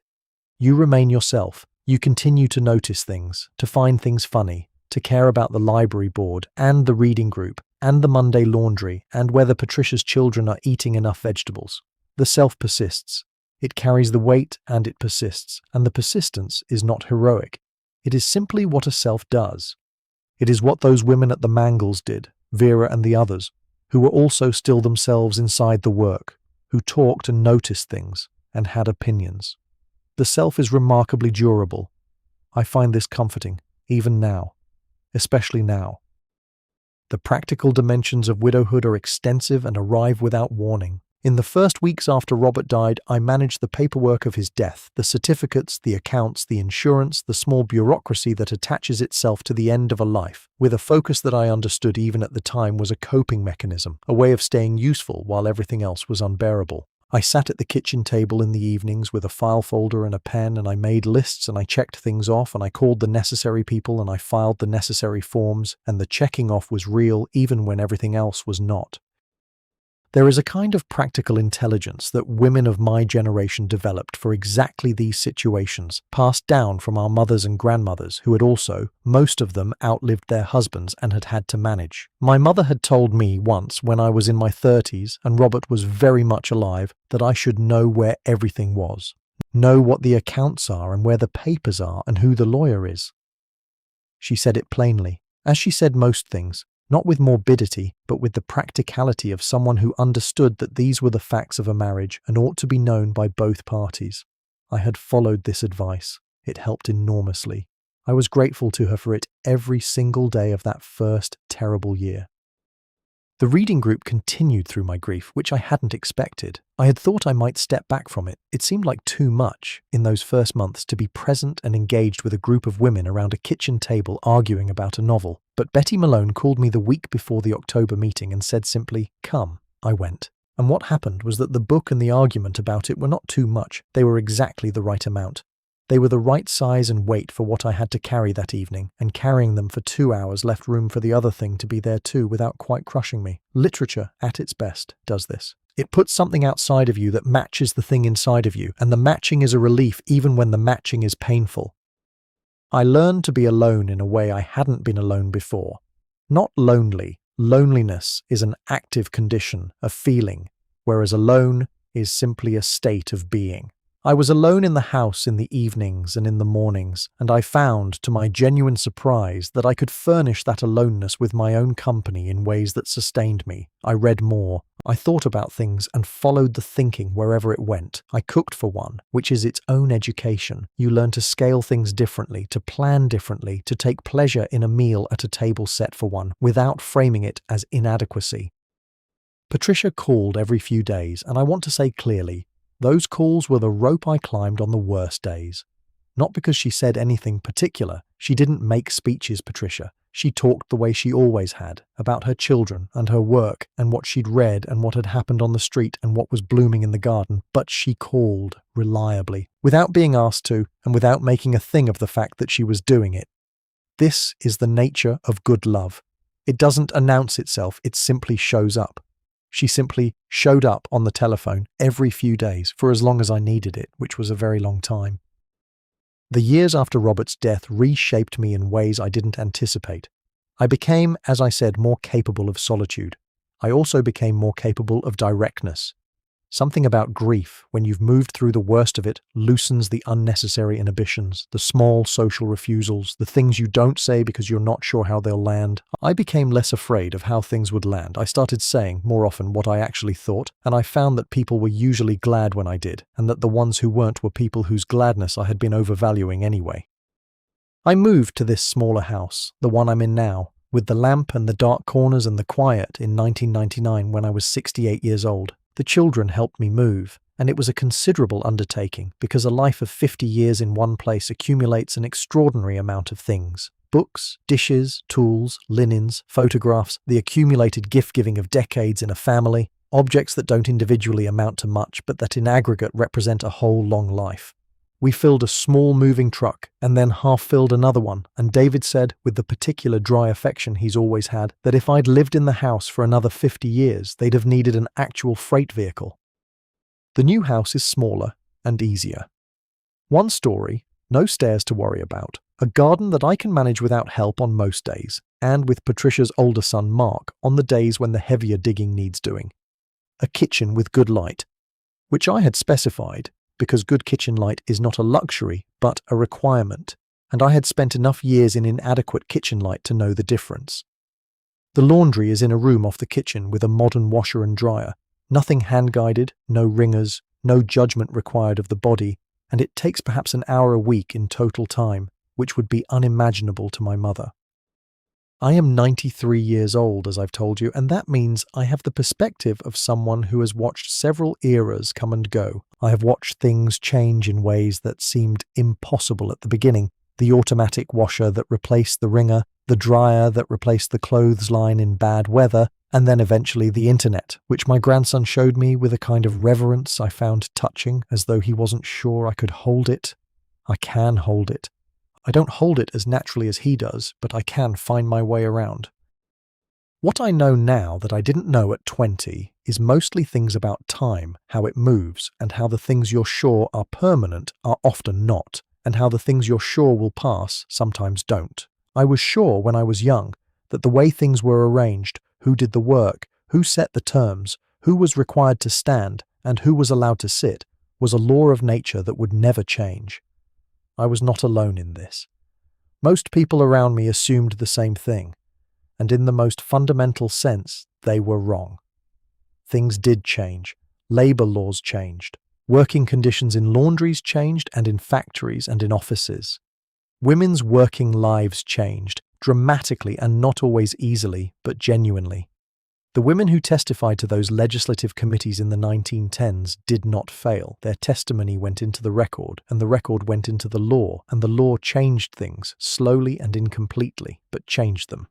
A: You remain yourself. You continue to notice things, to find things funny, to care about the library board and the reading group and the Monday laundry and whether Patricia's children are eating enough vegetables. The self persists. It carries the weight and it persists, and the persistence is not heroic. It is simply what a self does. It is what those women at the Mangles did, Vera and the others, who were also still themselves inside the work, who talked and noticed things and had opinions. The self is remarkably durable. I find this comforting, even now, especially now. The practical dimensions of widowhood are extensive and arrive without warning. In the first weeks after Robert died, I managed the paperwork of his death, the certificates, the accounts, the insurance, the small bureaucracy that attaches itself to the end of a life, with a focus that I understood even at the time was a coping mechanism, a way of staying useful while everything else was unbearable. I sat at the kitchen table in the evenings with a file folder and a pen, and I made lists and I checked things off and I called the necessary people and I filed the necessary forms, and the checking off was real even when everything else was not. There is a kind of practical intelligence that women of my generation developed for exactly these situations, passed down from our mothers and grandmothers who had also, most of them, outlived their husbands and had had to manage. My mother had told me once when I was in my 30s and Robert was very much alive that I should know where everything was, know what the accounts are and where the papers are and who the lawyer is. She said it plainly, as she said most things, not with morbidity, but with the practicality of someone who understood that these were the facts of a marriage and ought to be known by both parties. I had followed this advice. It helped enormously. I was grateful to her for it every single day of that first terrible year. The reading group continued through my grief, which I hadn't expected. I had thought I might step back from it. It seemed like too much, in those first months, to be present and engaged with a group of women around a kitchen table arguing about a novel. But Betty Malone called me the week before the October meeting and said simply, "Come." I went. And what happened was that the book and the argument about it were not too much. They were exactly the right amount. They were the right size and weight for what I had to carry that evening, and carrying them for 2 hours left room for the other thing to be there too without quite crushing me. Literature, at its best, does this. It puts something outside of you that matches the thing inside of you, and the matching is a relief even when the matching is painful. I learned to be alone in a way I hadn't been alone before. Not lonely. Loneliness is an active condition, a feeling, whereas alone is simply a state of being. I was alone in the house in the evenings and in the mornings, and I found, to my genuine surprise, that I could furnish that aloneness with my own company in ways that sustained me. I read more. I thought about things and followed the thinking wherever it went. I cooked for one, which is its own education. You learn to scale things differently, to plan differently, to take pleasure in a meal at a table set for one, without framing it as inadequacy. Patricia called every few days, and I want to say clearly, those calls were the rope I climbed on the worst days. Not because she said anything particular. She didn't make speeches, Patricia. She talked the way she always had, about her children and her work and what she'd read and what had happened on the street and what was blooming in the garden. But she called reliably, without being asked to and without making a thing of the fact that she was doing it. This is the nature of good love. It doesn't announce itself, it simply shows up. She simply showed up on the telephone every few days for as long as I needed it, which was a very long time. The years after Robert's death reshaped me in ways I didn't anticipate. I became, as I said, more capable of solitude. I also became more capable of directness. Something about grief, when you've moved through the worst of it, loosens the unnecessary inhibitions, the small social refusals, the things you don't say because you're not sure how they'll land. I became less afraid of how things would land. I started saying more often what I actually thought, and I found that people were usually glad when I did, and that the ones who weren't were people whose gladness I had been overvaluing anyway. I moved to this smaller house, the one I'm in now, with the lamp and the dark corners and the quiet in 1999 when I was 68 years old. The children helped me move, and it was a considerable undertaking because a life of 50 years in one place accumulates an extraordinary amount of things. Books, dishes, tools, linens, photographs, the accumulated gift-giving of decades in a family, objects that don't individually amount to much but that in aggregate represent a whole long life. We filled a small moving truck and then half-filled another one, and David said, with the particular dry affection he's always had, that if I'd lived in the house for another 50 years, they'd have needed an actual freight vehicle. The new house is smaller and easier. One story, no stairs to worry about, a garden that I can manage without help on most days, and with Patricia's older son Mark on the days when the heavier digging needs doing. A kitchen with good light, which I had specified, because good kitchen light is not a luxury, but a requirement, and I had spent enough years in inadequate kitchen light to know the difference. The laundry is in a room off the kitchen with a modern washer and dryer, nothing hand-guided, no ringers, no judgment required of the body, and it takes perhaps an hour a week in total time, which would be unimaginable to my mother. I am 93 years old, as I've told you, and that means I have the perspective of someone who has watched several eras come and go. I have watched things change in ways that seemed impossible at the beginning. The automatic washer that replaced the wringer, the dryer that replaced the clothes line in bad weather, and then eventually the internet, which my grandson showed me with a kind of reverence I found touching, as though he wasn't sure I could hold it. I can hold it. I don't hold it as naturally as he does, but I can find my way around. What I know now that I didn't know at 20 is mostly things about time, how it moves, and how the things you're sure are permanent are often not, and how the things you're sure will pass sometimes don't. I was sure when I was young that the way things were arranged, who did the work, who set the terms, who was required to stand, and who was allowed to sit, was a law of nature that would never change. I was not alone in this. Most people around me assumed the same thing, and in the most fundamental sense, they were wrong. Things did change. Labor laws changed. Working conditions in laundries changed, and in factories and in offices. Women's working lives changed, dramatically and not always easily, but genuinely. The women who testified to those legislative committees in the 1910s did not fail. Their testimony went into the record, and the record went into the law, and the law changed things, slowly and incompletely, but changed them.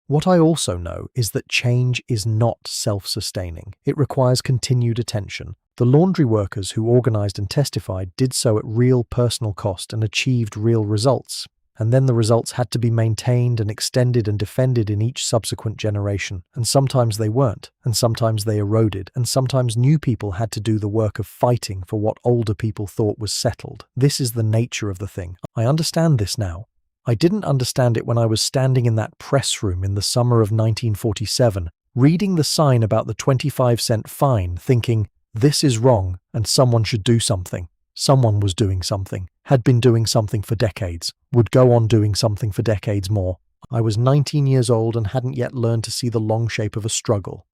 A: What I also know is that change is not self-sustaining. It requires continued attention. The laundry workers who organized and testified did so at real personal cost and achieved real results. And then the results had to be maintained and extended and defended in each subsequent generation, and sometimes they weren't, and sometimes they eroded, and sometimes new people had to do the work of fighting for what older people thought was settled. This is the nature of the thing. I understand this now. I didn't understand it when I was standing in that press room in the summer of 1947, reading the sign about the 25-cent fine, thinking, this is wrong, and someone should do something. Someone was doing something, had been doing something for decades, would go on doing something for decades more. I was 19 years old and hadn't yet learned to see the long shape of a struggle.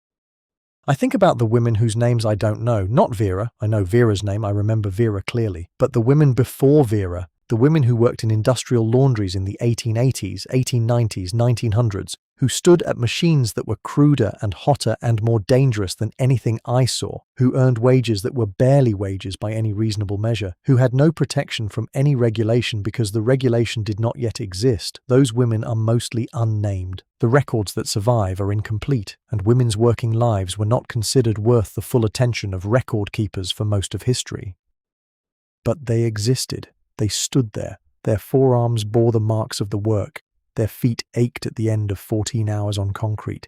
A: I think about the women whose names I don't know, not Vera, I know Vera's name, I remember Vera clearly, but the women before Vera, the women who worked in industrial laundries in the 1880s, 1890s, 1900s, who stood at machines that were cruder and hotter and more dangerous than anything I saw, who earned wages that were barely wages by any reasonable measure, who had no protection from any regulation because the regulation did not yet exist. Those women are mostly unnamed. The records that survive are incomplete, and women's working lives were not considered worth the full attention of record keepers for most of history. But they existed. They stood there. Their forearms bore the marks of the work. Their feet ached at the end of 14 hours on concrete.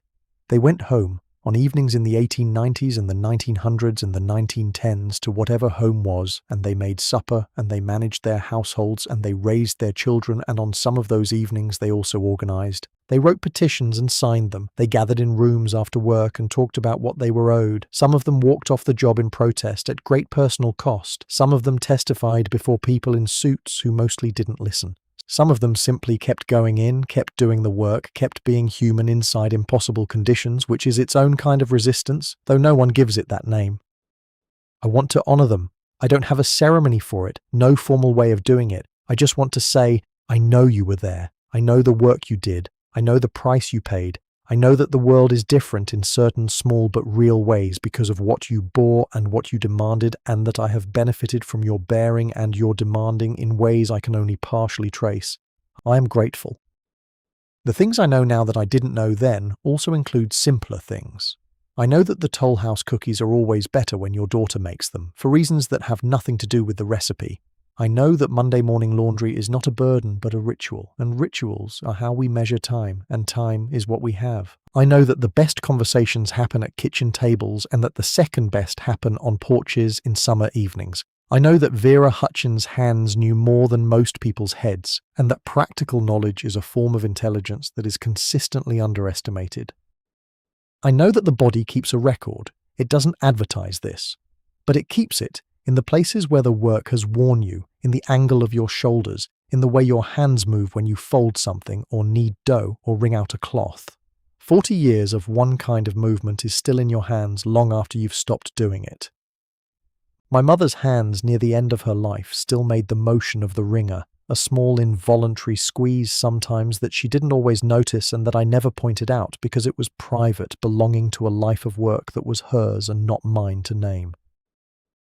A: They went home, On evenings in the 1890s and the 1900s and the 1910s to whatever home was, and they made supper, and they managed their households, and they raised their children, and on some of those evenings they also organized. They wrote petitions and signed them. They gathered in rooms after work and talked about what they were owed. Some of them walked off the job in protest at great personal cost. Some of them testified before people in suits who mostly didn't listen. Some of them simply kept going in, kept doing the work, kept being human inside impossible conditions, which is its own kind of resistance, though no one gives it that name. I want to honor them. I don't have a ceremony for it, no formal way of doing it. I just want to say, I know you were there. I know the work you did. I know the price you paid. I know that the world is different in certain small but real ways because of what you bore and what you demanded, and that I have benefited from your bearing and your demanding in ways I can only partially trace. I am grateful. The things I know now that I didn't know then also include simpler things. I know that the Toll House cookies are always better when your daughter makes them, for reasons that have nothing to do with the recipe. I know that Monday morning laundry is not a burden but a ritual, and rituals are how we measure time, and time is what we have. I know that the best conversations happen at kitchen tables and that the second best happen on porches in summer evenings. I know that Vera Hutchins' hands knew more than most people's heads, and that practical knowledge is a form of intelligence that is consistently underestimated. I know that the body keeps a record. It doesn't advertise this, but it keeps it in the places where the work has worn you, in the angle of your shoulders, in the way your hands move when you fold something or knead dough or wring out a cloth. 40 years of one kind of movement is still in your hands long after you've stopped doing it. My mother's hands near the end of her life still made the motion of the wringer, a small involuntary squeeze sometimes that she didn't always notice and that I never pointed out because it was private, belonging to a life of work that was hers and not mine to name.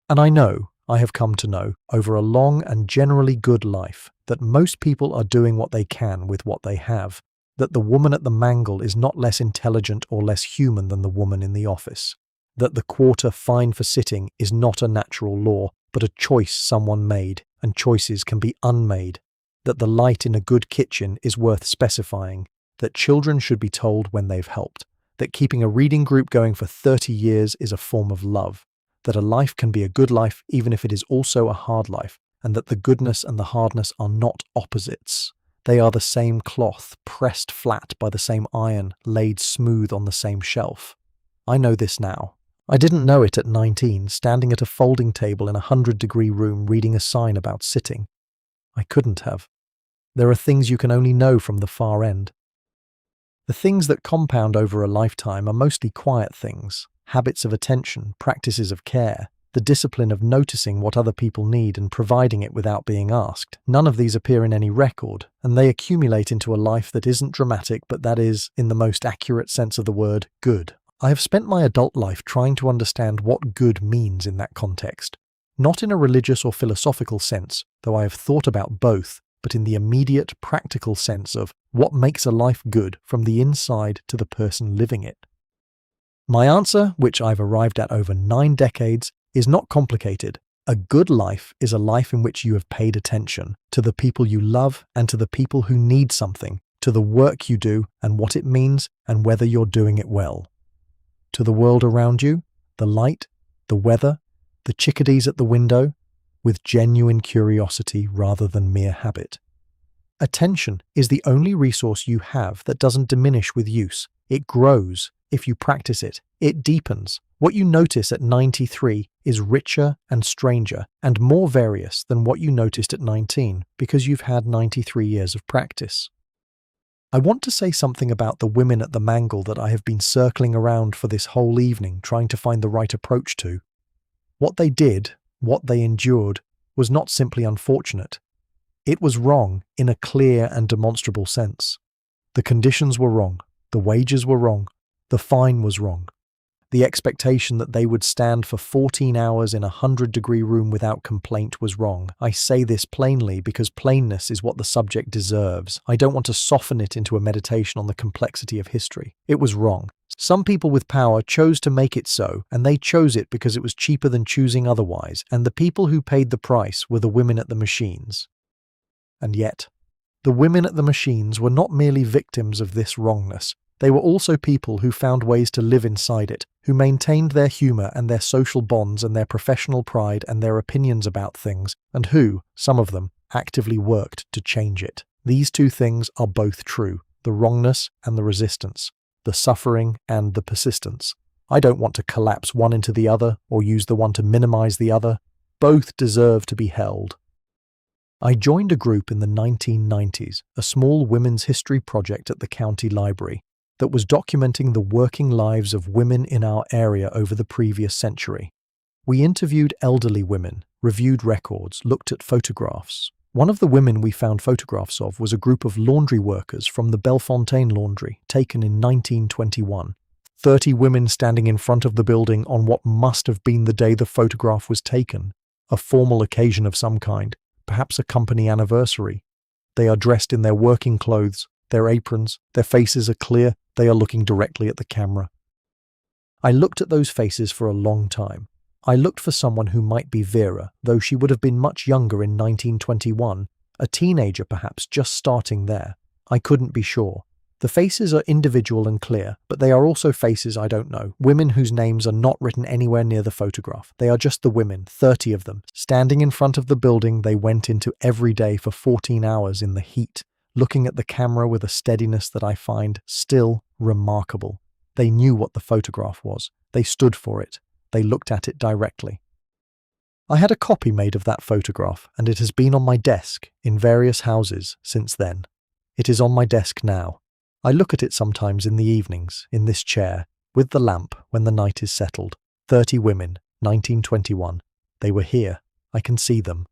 A: And I have come to know, over a long and generally good life, that most people are doing what they can with what they have, that the woman at the mangle is not less intelligent or less human than the woman in the office, that the quarter fine for sitting is not a natural law, but a choice someone made, and choices can be unmade, that the light in a good kitchen is worth specifying, that children should be told when they've helped, that keeping a reading group going for 30 years is a form of love, that a life can be a good life even if it is also a hard life, and that the goodness and the hardness are not opposites. They are the same cloth, pressed flat by the same iron, laid smooth on the same shelf. I know this now. I didn't know it at 19, standing at a folding table in a 100-degree room reading a sign about sitting. I couldn't have. There are things you can only know from the far end. The things that compound over a lifetime are mostly quiet things. Habits of attention, practices of care, the discipline of noticing what other people need and providing it without being asked. None of these appear in any record, and they accumulate into a life that isn't dramatic but that is, in the most accurate sense of the word, good. I have spent my adult life trying to understand what good means in that context. Not in a religious or philosophical sense, though I have thought about both, but in the immediate, practical sense of what makes a life good from the inside to the person living it. My answer, which I've arrived at over 9 decades, is not complicated. A good life is a life in which you have paid attention to the people you love and to the people who need something, to the work you do and what it means and whether you're doing it well. To the world around you, the light, the weather, the chickadees at the window, with genuine curiosity rather than mere habit. Attention is the only resource you have that doesn't diminish with use. It grows if you practice it. It deepens. What you notice at 93 is richer and stranger and more various than what you noticed at 19 because you've had 93 years of practice. I want to say something about the women at the mangle that I have been circling around for this whole evening trying to find the right approach to. What they did, what they endured, was not simply unfortunate. It was wrong in a clear and demonstrable sense. The conditions were wrong. The wages were wrong. The fine was wrong. The expectation that they would stand for 14 hours in a 100-degree room without complaint was wrong. I say this plainly because plainness is what the subject deserves. I don't want to soften it into a meditation on the complexity of history. It was wrong. Some people with power chose to make it so, and they chose it because it was cheaper than choosing otherwise, and the people who paid the price were the women at the machines. And yet, the women at the machines were not merely victims of this wrongness. They were also people who found ways to live inside it, who maintained their humor and their social bonds and their professional pride and their opinions about things, and who, some of them, actively worked to change it. These two things are both true, the wrongness and the resistance, the suffering and the persistence. I don't want to collapse one into the other or use the one to minimize the other. Both deserve to be held. I joined a group in the 1990s, a small women's history project at the county library, that was documenting the working lives of women in our area over the previous century. We interviewed elderly women, reviewed records, looked at photographs. One of the women we found photographs of was a group of laundry workers from the Bellefontaine laundry, taken in 1921. 30 women standing in front of the building on what must have been the day the photograph was taken, a formal occasion of some kind, perhaps a company anniversary. They are dressed in their working clothes, their aprons, their faces are clear, they are looking directly at the camera. I looked at those faces for a long time. I looked for someone who might be Vera, though she would have been much younger in 1921, a teenager perhaps just starting there. I couldn't be sure. The faces are individual and clear, but they are also faces I don't know, women whose names are not written anywhere near the photograph. They are just the women, 30 of them, standing in front of the building they went into every day for 14 hours in the heat, looking at the camera with a steadiness that I find still remarkable. They knew what the photograph was. They stood for it. They looked at it directly. I had a copy made of that photograph, and it has been on my desk in various houses since then. It is on my desk now. I look at it sometimes in the evenings, in this chair, with the lamp when the night is settled. 30 women, 1921. They were here. I can see them.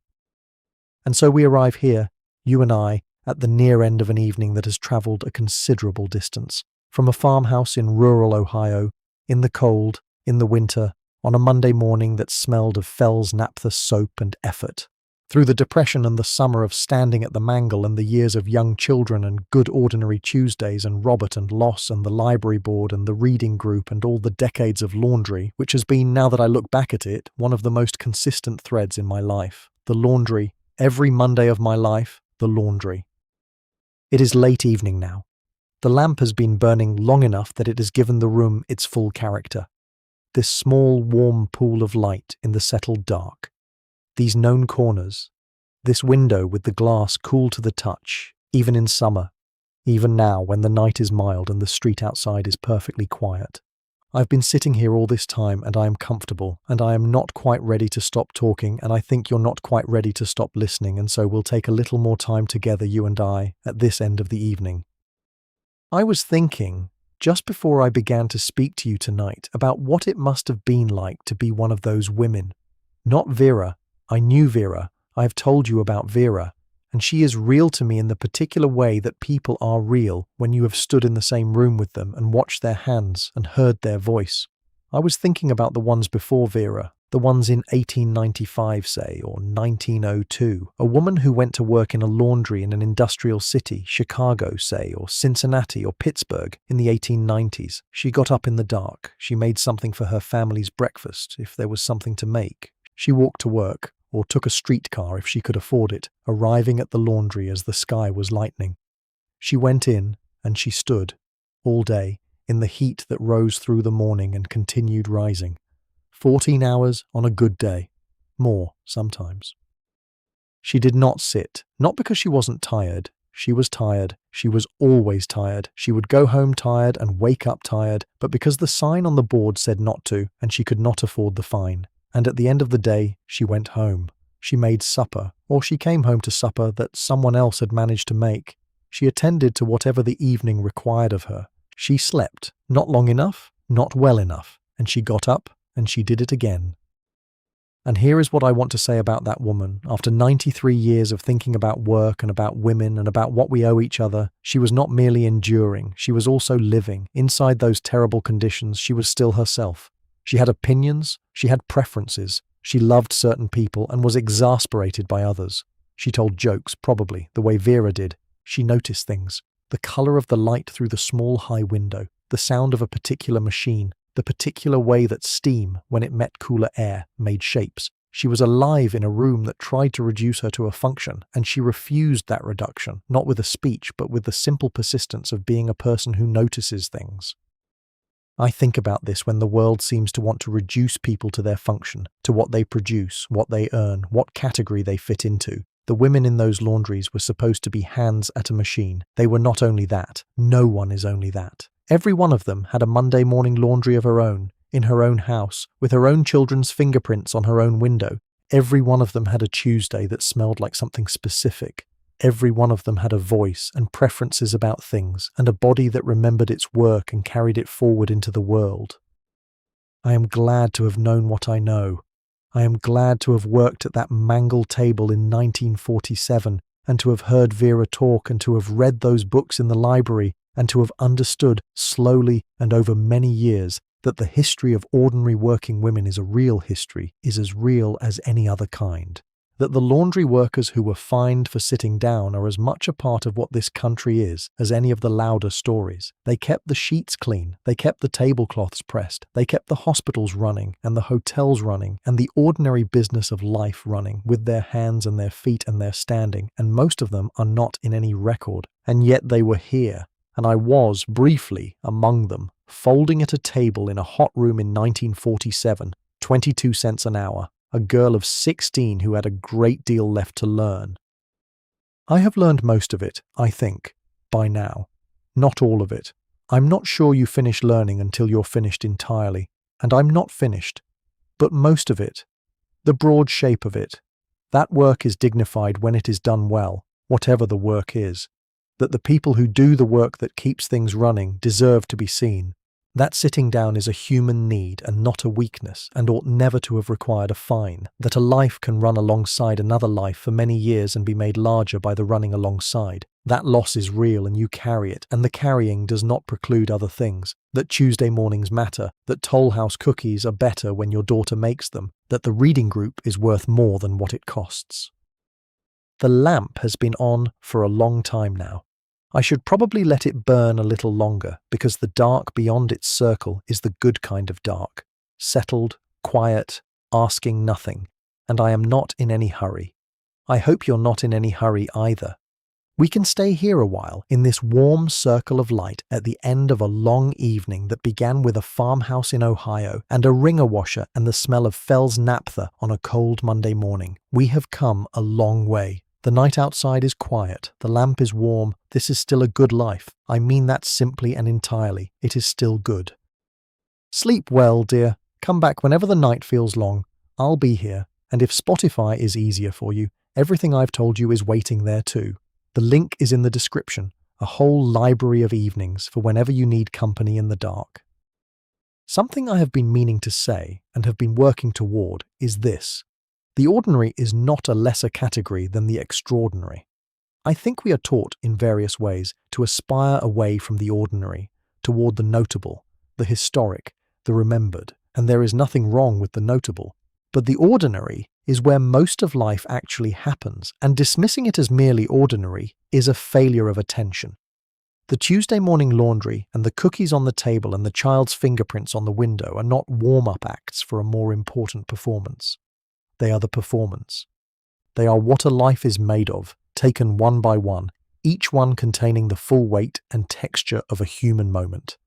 A: And so we arrive here, you and I, at the near end of an evening that has travelled a considerable distance, from a farmhouse in rural Ohio, in the cold, in the winter, on a Monday morning that smelled of Fels-Naptha soap and effort, through the depression and the summer of standing at the mangle and the years of young children and good ordinary Tuesdays and Robert and Loss and the library board and the reading group and all the decades of laundry, which has been, now that I look back at it, one of the most consistent threads in my life. The laundry, every Monday of my life, the laundry. It is late evening now. The lamp has been burning long enough that it has given the room its full character. This small, warm pool of light in the settled dark. These known corners. This window with the glass cool to the touch, even in summer. Even now when the night is mild and the street outside is perfectly quiet. I've been sitting here all this time and I am comfortable and I am not quite ready to stop talking and I think you're not quite ready to stop listening, and so we'll take a little more time together, you and I, at this end of the evening. I was thinking, just before I began to speak to you tonight, about what it must have been like to be one of those women. Not Vera. I knew Vera. I have told you about Vera. And she is real to me in the particular way that people are real when you have stood in the same room with them and watched their hands and heard their voice. I was thinking about the ones before Vera, the ones in 1895, say, or 1902, a woman who went to work in a laundry in an industrial city, Chicago, say, or Cincinnati or Pittsburgh in the 1890s. She got up in the dark. She made something for her family's breakfast, if there was something to make. She walked to work, or took a streetcar if she could afford it, arriving at the laundry as the sky was lightening. She went in, and she stood, all day, in the heat that rose through the morning and continued rising. 14 hours on a good day. More, sometimes. She did not sit, not because she wasn't tired. She was tired. She was always tired. She would go home tired and wake up tired, but because the sign on the board said not to, and she could not afford the fine. And at the end of the day, she went home. She made supper, or she came home to supper that someone else had managed to make. She attended to whatever the evening required of her. She slept, not long enough, not well enough, and she got up, and she did it again. And here is what I want to say about that woman. After 93 years of thinking about work and about women and about what we owe each other, she was not merely enduring, she was also living. Inside those terrible conditions, she was still herself. She had opinions, she had preferences, she loved certain people and was exasperated by others. She told jokes, probably, the way Vera did. She noticed things. The colour of the light through the small high window, the sound of a particular machine, the particular way that steam, when it met cooler air, made shapes. She was alive in a room that tried to reduce her to a function, and she refused that reduction, not with a speech, but with the simple persistence of being a person who notices things. I think about this when the world seems to want to reduce people to their function, to what they produce, what they earn, what category they fit into. The women in those laundries were supposed to be hands at a machine. They were not only that. No one is only that. Every one of them had a Monday morning laundry of her own, in her own house, with her own children's fingerprints on her own window. Every one of them had a Tuesday that smelled like something specific. Every one of them had a voice and preferences about things, and a body that remembered its work and carried it forward into the world. I am glad to have known what I know. I am glad to have worked at that mangled table in 1947, and to have heard Vera talk, and to have read those books in the library, and to have understood, slowly and over many years, that the history of ordinary working women is a real history, is as real as any other kind. That the laundry workers who were fined for sitting down are as much a part of what this country is as any of the louder stories. They kept the sheets clean, they kept the tablecloths pressed, they kept the hospitals running and the hotels running and the ordinary business of life running with their hands and their feet and their standing, and most of them are not in any record. And yet they were here, and I was, briefly, among them, folding at a table in a hot room in 1947, 22 cents an hour. A girl of 16 who had a great deal left to learn. I have learned most of it, I think, by now. Not all of it. I'm not sure you finish learning until you're finished entirely, and I'm not finished. But most of it. The broad shape of it. That work is dignified when it is done well, whatever the work is. That the people who do the work that keeps things running deserve to be seen. That sitting down is a human need and not a weakness, and ought never to have required a fine. That a life can run alongside another life for many years and be made larger by the running alongside. That loss is real and you carry it, and the carrying does not preclude other things. That Tuesday mornings matter, that Toll House cookies are better when your daughter makes them, that the reading group is worth more than what it costs. The lamp has been on for a long time now. I should probably let it burn a little longer, because the dark beyond its circle is the good kind of dark. Settled, quiet, asking nothing, and I am not in any hurry. I hope you're not in any hurry either. We can stay here a while, in this warm circle of light at the end of a long evening that began with a farmhouse in Ohio and a wringer washer and the smell of Fels-Naptha on a cold Monday morning. We have come a long way. The night outside is quiet, the lamp is warm, this is still a good life. I mean that simply and entirely. It is still good. Sleep well, dear. Come back whenever the night feels long. I'll be here, and if Spotify is easier for you, everything I've told you is waiting there too. The link is in the description, a whole library of evenings for whenever you need company in the dark. Something I have been meaning to say, and have been working toward, is this. The ordinary is not a lesser category than the extraordinary. I think we are taught in various ways to aspire away from the ordinary, toward the notable, the historic, the remembered, and there is nothing wrong with the notable. But the ordinary is where most of life actually happens, and dismissing it as merely ordinary is a failure of attention. The Tuesday morning laundry and the cookies on the table and the child's fingerprints on the window are not warm-up acts for a more important performance. They are the performance. They are what a life is made of, taken one by one, each one containing the full weight and texture of a human moment.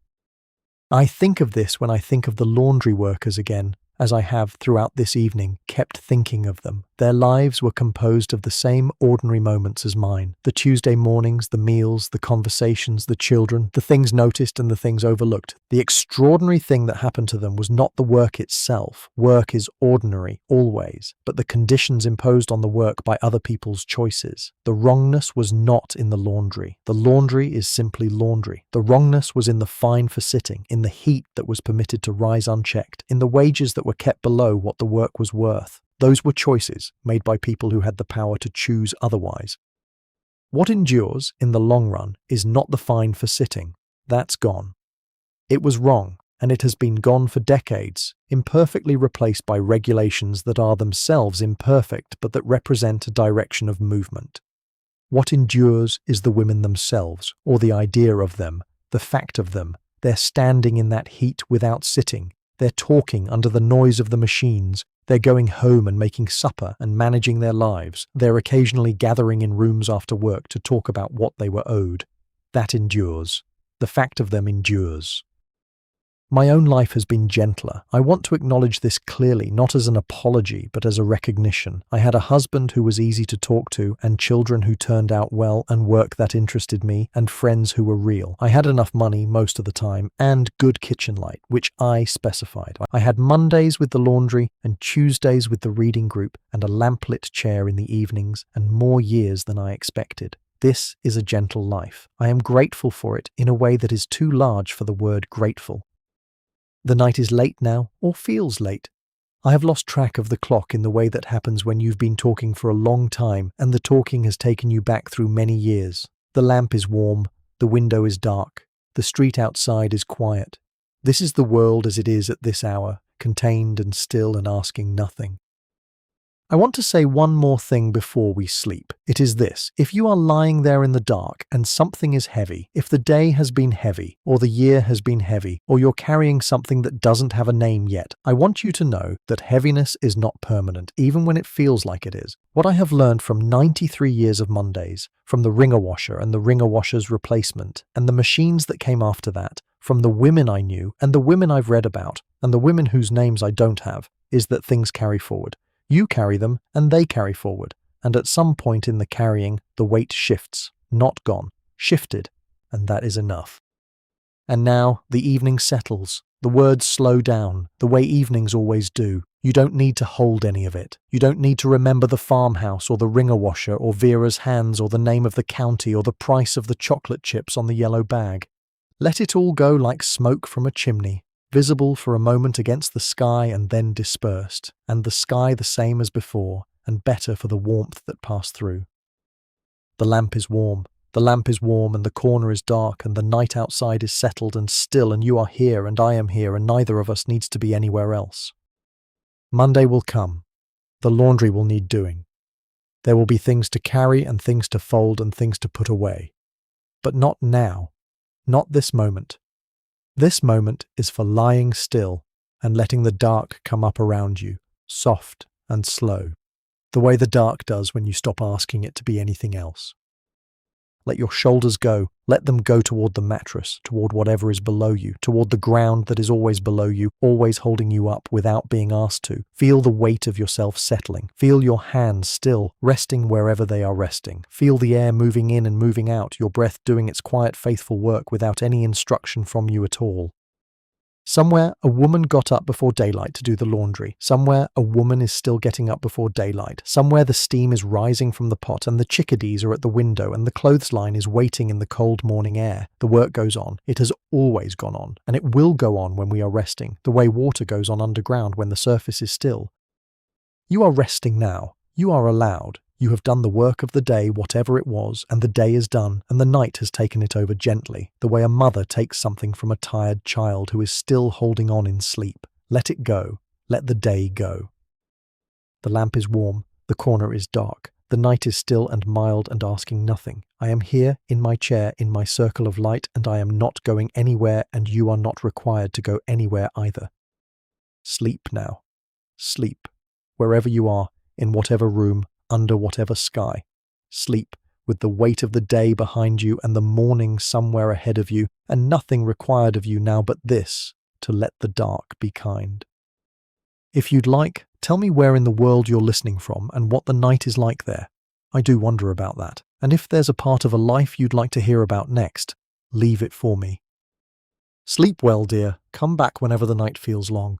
A: I think of this when I think of the laundry workers again, as I have throughout this evening kept thinking of them. Their lives were composed of the same ordinary moments as mine. The Tuesday mornings, the meals, the conversations, the children, the things noticed and the things overlooked. The extraordinary thing that happened to them was not the work itself. Work is ordinary, always, but the conditions imposed on the work by other people's choices. The wrongness was not in the laundry. The laundry is simply laundry. The wrongness was in the fine for sitting, in the heat that was permitted to rise unchecked, in the wages that were kept below what the work was worth. Those were choices made by people who had the power to choose otherwise. What endures, in the long run, is not the fine for sitting. That's gone. It was wrong, and it has been gone for decades, imperfectly replaced by regulations that are themselves imperfect but that represent a direction of movement. What endures is the women themselves, or the idea of them, the fact of them, their standing in that heat without sitting, their talking under the noise of the machines, They're going home and making supper and managing their lives. They're occasionally gathering in rooms after work to talk about what they were owed. That endures. The fact of them endures. My own life has been gentler. I want to acknowledge this clearly, not as an apology, but as a recognition. I had a husband who was easy to talk to, and children who turned out well, and work that interested me, and friends who were real. I had enough money most of the time, and good kitchen light, which I specified. I had Mondays with the laundry, and Tuesdays with the reading group, and a lamplit chair in the evenings, and more years than I expected. This is a gentle life. I am grateful for it in a way that is too large for the word grateful. The night is late now, or feels late. I have lost track of the clock in the way that happens when you've been talking for a long time and the talking has taken you back through many years. The lamp is warm, the window is dark, the street outside is quiet. This is the world as it is at this hour, contained and still and asking nothing. I want to say one more thing before we sleep. It is this: if you are lying there in the dark and something is heavy, if the day has been heavy, or the year has been heavy, or you're carrying something that doesn't have a name yet, I want you to know that heaviness is not permanent, even when it feels like it is. What I have learned from 93 years of Mondays, from the Wringer washer and the Wringer washer's replacement, and the machines that came after that, from the women I knew and the women I've read about, and the women whose names I don't have, is that things carry forward. You carry them, and they carry forward, and at some point in the carrying, the weight shifts, not gone, shifted, and that is enough. And now the evening settles, the words slow down, the way evenings always do. You don't need to hold any of it. You don't need to remember the farmhouse or the Wringer washer or Vera's hands or the name of the county or the price of the chocolate chips on the yellow bag. Let it all go like smoke from a chimney, visible for a moment against the sky and then dispersed, and the sky the same as before, and better for the warmth that passed through. The lamp is warm, and the corner is dark, and the night outside is settled and still, and you are here, and I am here, and neither of us needs to be anywhere else. Monday will come. The laundry will need doing. There will be things to carry and things to fold and things to put away. But not now. Not this moment. This moment is for lying still and letting the dark come up around you, soft and slow, the way the dark does when you stop asking it to be anything else. Let your shoulders go. Let them go toward the mattress, toward whatever is below you, toward the ground that is always below you, always holding you up without being asked to. Feel the weight of yourself settling. Feel your hands still, resting wherever they are resting. Feel the air moving in and moving out, your breath doing its quiet, faithful work without any instruction from you at all. Somewhere, a woman got up before daylight to do the laundry. Somewhere, a woman is still getting up before daylight. Somewhere, the steam is rising from the pot and the chickadees are at the window and the clothesline is waiting in the cold morning air. The work goes on. It has always gone on, and it will go on when we are resting, the way water goes on underground when the surface is still. You are resting now. You are allowed. You have done the work of the day, whatever it was, and the day is done, and the night has taken it over gently, the way a mother takes something from a tired child who is still holding on in sleep. Let it go. Let the day go. The lamp is warm. The corner is dark. The night is still and mild and asking nothing. I am here, in my chair, in my circle of light, and I am not going anywhere, and you are not required to go anywhere either. Sleep now. Sleep. Wherever you are, in whatever room, under whatever sky. Sleep with the weight of the day behind you and the morning somewhere ahead of you, and nothing required of you now but this, to let the dark be kind. If you'd like, tell me where in the world you're listening from and what the night is like there. I do wonder about that. And if there's a part of a life you'd like to hear about next, leave it for me. Sleep well, dear. Come back whenever the night feels long.